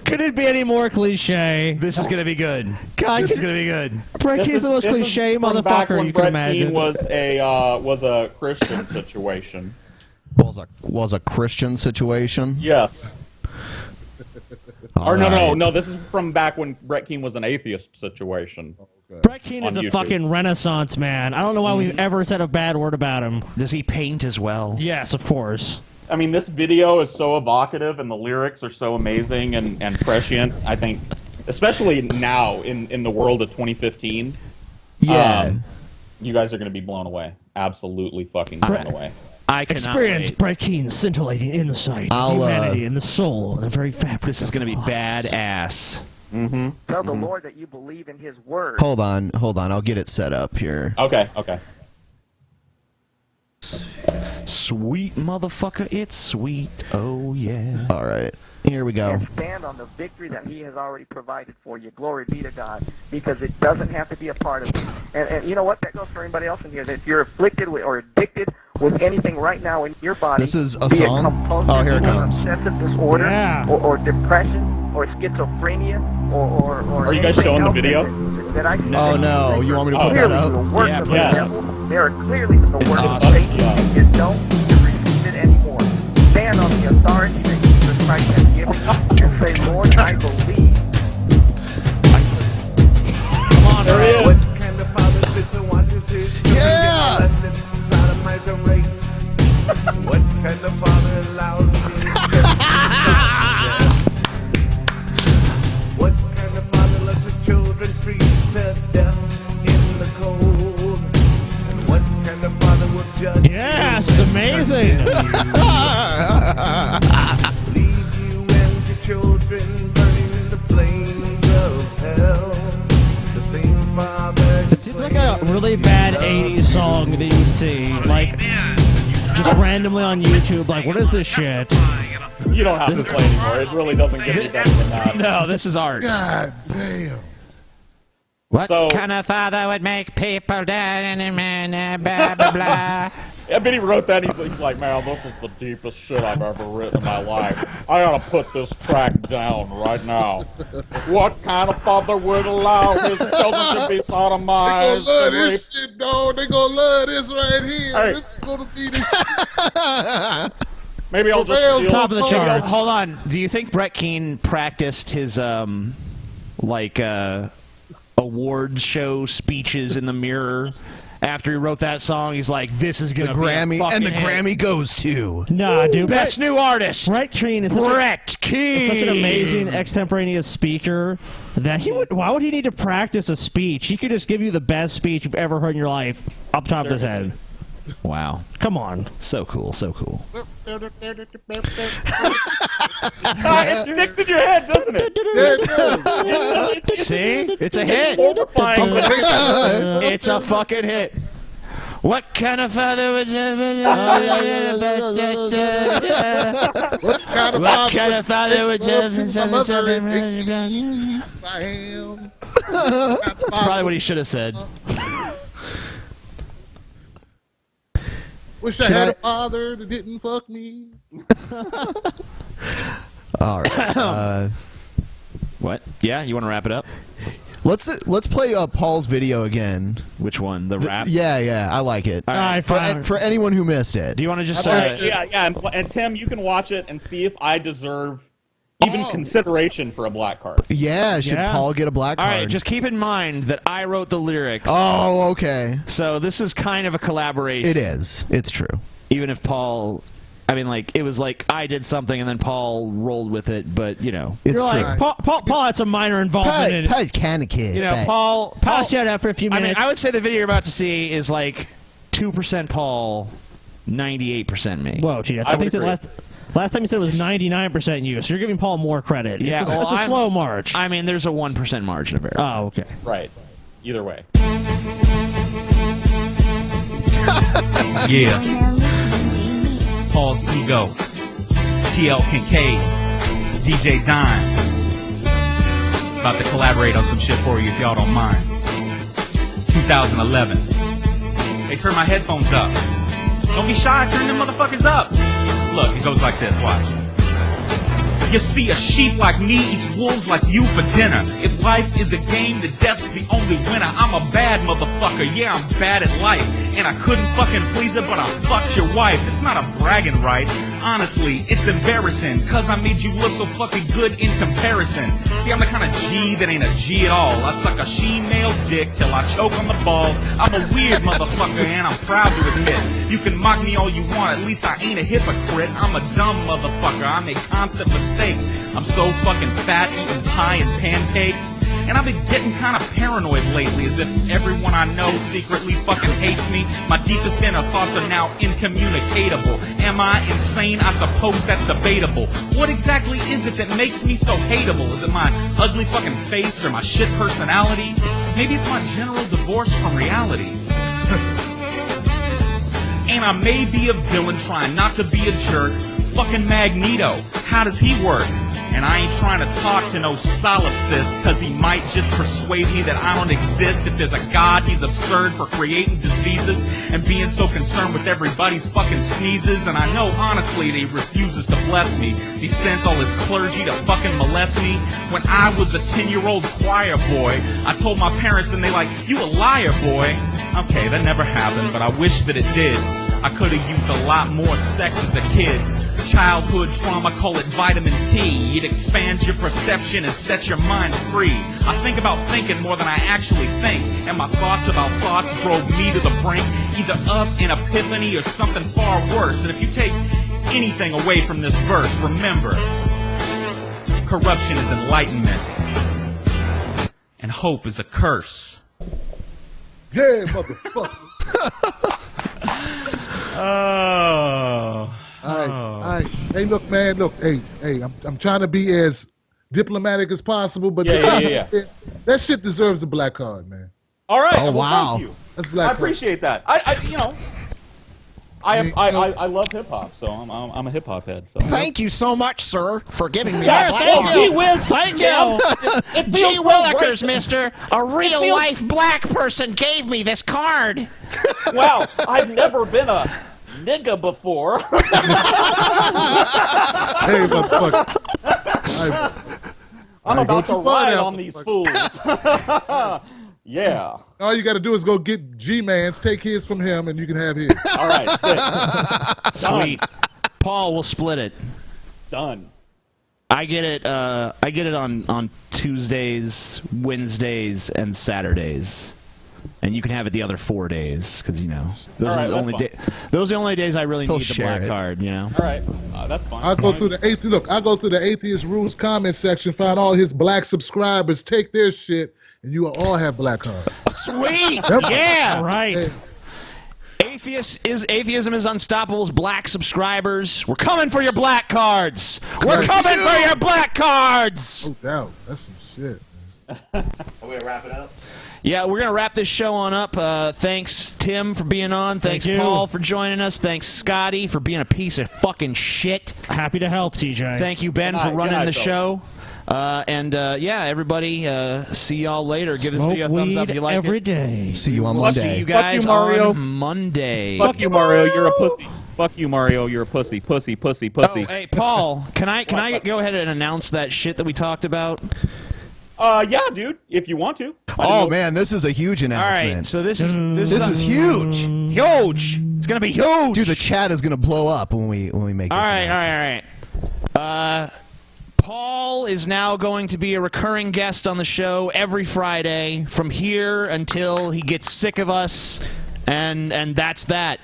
Could it be any more cliche? This is gonna be good. God, this is gonna be good. Brett Keane's the most this is cliche from back motherfucker when you can Brett imagine. Keane was a Christian situation. Was a Christian situation? Yes. All Or right. no. This is from back when Brett Keane was an atheist situation. Brett Keane is On a YouTube. fucking renaissance man. I don't know why we've ever said a bad word about him. Does he paint as well? Yes, of course. I mean, this video is so evocative, and the lyrics are so amazing and prescient. I think, especially now in the world of 2015. Yeah. You guys are going to be blown away. Absolutely fucking blown away. I cannot Experience wait. Brett Keane's scintillating insight, humanity, and the soul, and the very fabric. This is of gonna be our lives. badass. Mm-hmm. Tell the Lord that you believe in His word. Hold on. I'll get it set up here. Okay. Sweet motherfucker, it's sweet. Oh yeah. All right. Here we go. And stand on the victory that He has already provided for you. Glory be to God, because it doesn't have to be a part of you. And you know what? That goes for anybody else in here. That if you're afflicted with, or addicted with anything right now in your body, This is a be song? compulsive Oh, here it comes. obsessive disorder, Yeah. or depression, or schizophrenia, or Are you guys anything showing the else video? that I Oh no! You want me to put that clearly up? the work Yeah, of the yes. devil. They are clearly the work of awesome. Satan. Yeah. You don't need to receive it anymore. Stand on the authority that Jesus Christ has given you and say, Lord, I believe. Come on, There he Brett. is. Kind of father sits and watches his Yeah! sodomize a race. What kind of father allows his What kind of father lets his children freeze to death in the cold? And what kind of father will judge Yes, it's amazing. leave you and your children burning in the flames of hell? The same father. It seems like a really bad 80s song that you'd see, like, just randomly on YouTube, like, what is this shit? You don't have to play anymore. It really doesn't get any better than that. No, this is art. God damn. What So- kind of father would make people die and blah blah blah? I bet he wrote that. He's like, man, this is the deepest shit I've ever written in my life. I gotta put this track down right now. What kind of father would allow his children to be They gonna sodomized? love and raped? this shit, dog. They gonna love this right here. Hey. This is gonna be the shit. Maybe I'll just Rails steal- Top of the charts. Hold on. Do you think Brett Keane practiced his award show speeches in the mirror after he wrote that song? He's like, "This is The gonna be a Grammy and the fucking hit. Grammy goes to. Nah, dude. Best new artist, Brett Keane is Brett Keane. such an amazing extemporaneous speaker that he would. Why would he need to practice a speech? He could just give you the best speech you've ever heard in your life, up top of his head. Wow, Come on. so cool, so cool. It sticks in your head, doesn't it? See, it's a hit. Horrifying. It's a fucking hit. What kind of father would What kind of father would That's That's probably what he should have said. Wish I had a father that didn't fuck me. All right. What? Yeah, you want to wrap it up? Let's play Paul's video again. Which one? The rap? Yeah, I like it. All right, For anyone who missed it. Do you want to just? Yeah, and Tim, you can watch it and see if I deserve even consideration for a black card. Yeah, should Paul get a black All card? right, just keep in mind that I wrote the lyrics. Oh, okay. So this is kind of a collaboration. It is. It's true. Even if Paul, I mean, like, it was like I did something and then Paul rolled with it, but, you know. It's You're true. like, Paul had some minor involvement in it. Paul's kind of kid. You know, but- Paul shut up for a few I minutes. mean, I would say the video you're about to see is like 2% Paul, 98% me. Whoa, gee, I think that last time you said it was 99% you, so you're giving Paul more credit. Yeah, it's, well, it's a I'm- slow march. I mean, there's a 1% margin of error. Oh, okay. Right. Either way. Yeah. PaulsEgo, TL Kincaid, DJ Dime. About to collaborate on some shit for you if y'all don't mind. 2011. Hey, turn my headphones up. Don't be shy, turn them motherfuckers up. Look, it goes like this. Watch. You see, a sheep like me eats wolves like you for dinner. If life is a game, then death's the only winner. I'm a bad motherfucker, yeah, I'm bad at life. And I couldn't fucking please her, but I fucked your wife. It's not a bragging right. Honestly, it's embarrassing, cause I made you look so fucking good in comparison. See, I'm the kind of G that ain't a G at all. I suck a she-male's dick till I choke on the balls. I'm a weird motherfucker and I'm proud to admit. You can mock me all you want, at least I ain't a hypocrite. I'm a dumb motherfucker, I make constant mistakes. I'm so fucking fat, eating pie and pancakes. And I've been getting kind of paranoid lately, as if everyone I know secretly fucking hates me. My deepest inner thoughts are now incommunicatable. Am I insane? I suppose that's debatable. What exactly is it that makes me so hateable? Is it my ugly fucking face or my shit personality? Maybe it's my general divorce from reality. And I may be a villain trying not to be a jerk. Fucking Magneto, how does he work? And I ain't trying to talk to no solipsist, cause he might just persuade me that I don't exist. If there's a God, he's absurd for creating diseases and being so concerned with everybody's fucking sneezes. And I know honestly that he refuses to bless me. He sent all his clergy to fucking molest me. When I was a 10-year-old choir boy, I told my parents and they like, you a liar, boy. Okay, that never happened, but I wish that it did. I could have used a lot more sex as a kid. Childhood trauma, call it vitamin T. It expands your perception and sets your mind free. I think about thinking more than I actually think. And my thoughts about thoughts drove me to the brink, either of an epiphany or something far worse. And if you take anything away from this verse, remember, corruption is enlightenment, and hope is a curse. Yeah, motherfucker. Oh. All right. Hey, look, man. Look, hey. I'm trying to be as diplomatic as possible, but Yeah. that shit deserves a black card, man. All right. Oh, well, wow. Thank you. That's black I appreciate that. I love hip hop, so I'm a hip hop head. So Thank you so much, sir, for giving me Yeah, my black thank card. you, Wiz. Thank you. It Gee feels so willikers, great. mister. A real-life black person gave me this card. Wow, I've never been a nigga before. Hey, motherfucker. I'm about to go too far ride now, on these fools. Yeah. All you got to do is go get G-Man's, take his from him, and you can have his. All right, sick. Sweet. Paul, we'll split it. Done. I get it on Tuesdays, Wednesdays, and Saturdays. And you can have it the other 4 days, because, those All right, are the only those are the only days I really He'll need the share black it. card, All right, that's fine. I'll go through the Atheist Rules comment section, find all his black subscribers, take their shit, and you will all have black cards. Sweet! Yep. Yeah! Right. Hey, Atheism is Unstoppable's black subscribers. We're coming for your black cards! We're coming for your black cards! no doubt. That's some shit. Are we gonna wrap it up? Yeah, we're going to wrap this show on up. Thanks, Tim, for being on. Thanks, Thank you. Paul, for joining us. Thanks, Scotty, for being a piece of fucking shit. Happy to help, TJ. Thank you, Ben, Good for night, running the fellas. show. Everybody, see y'all later. Give this Smoke video a thumbs up if you like every it. day. See you on See Monday. you guys Fuck you, Mario. on Monday. Fuck you, Mario. You're a pussy. Fuck you, Mario. You're a pussy. Pussy. Pussy. Pussy. Oh, hey, Paul, can I go ahead and announce that shit that we talked about? Yeah, dude. If you want to. Oh man, this is a huge All announcement. right, so this is huge. huge. It's gonna be huge. Dude, the chat is gonna blow up when we make. All this right. announcement. Paul is now going to be a recurring guest on the show every Friday from here until he gets sick of us, and that's that.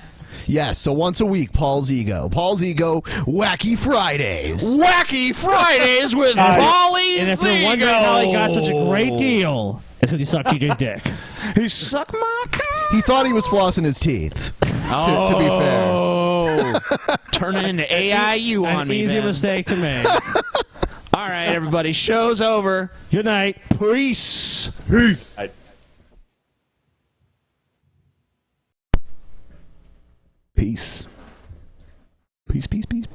Yes, so once a week, PaulsEgo. PaulsEgo Wacky Fridays. Wacky Fridays with Paulie. And if you're wondering how he got such a great deal, it's because he sucked TJ's dick. He sucked my cock. He thought he was flossing his teeth. To be fair. Oh, turning into AIU on An me. easy man. mistake to make. All right, everybody. Show's over. Good night. Peace. Peace. Peace. Peace.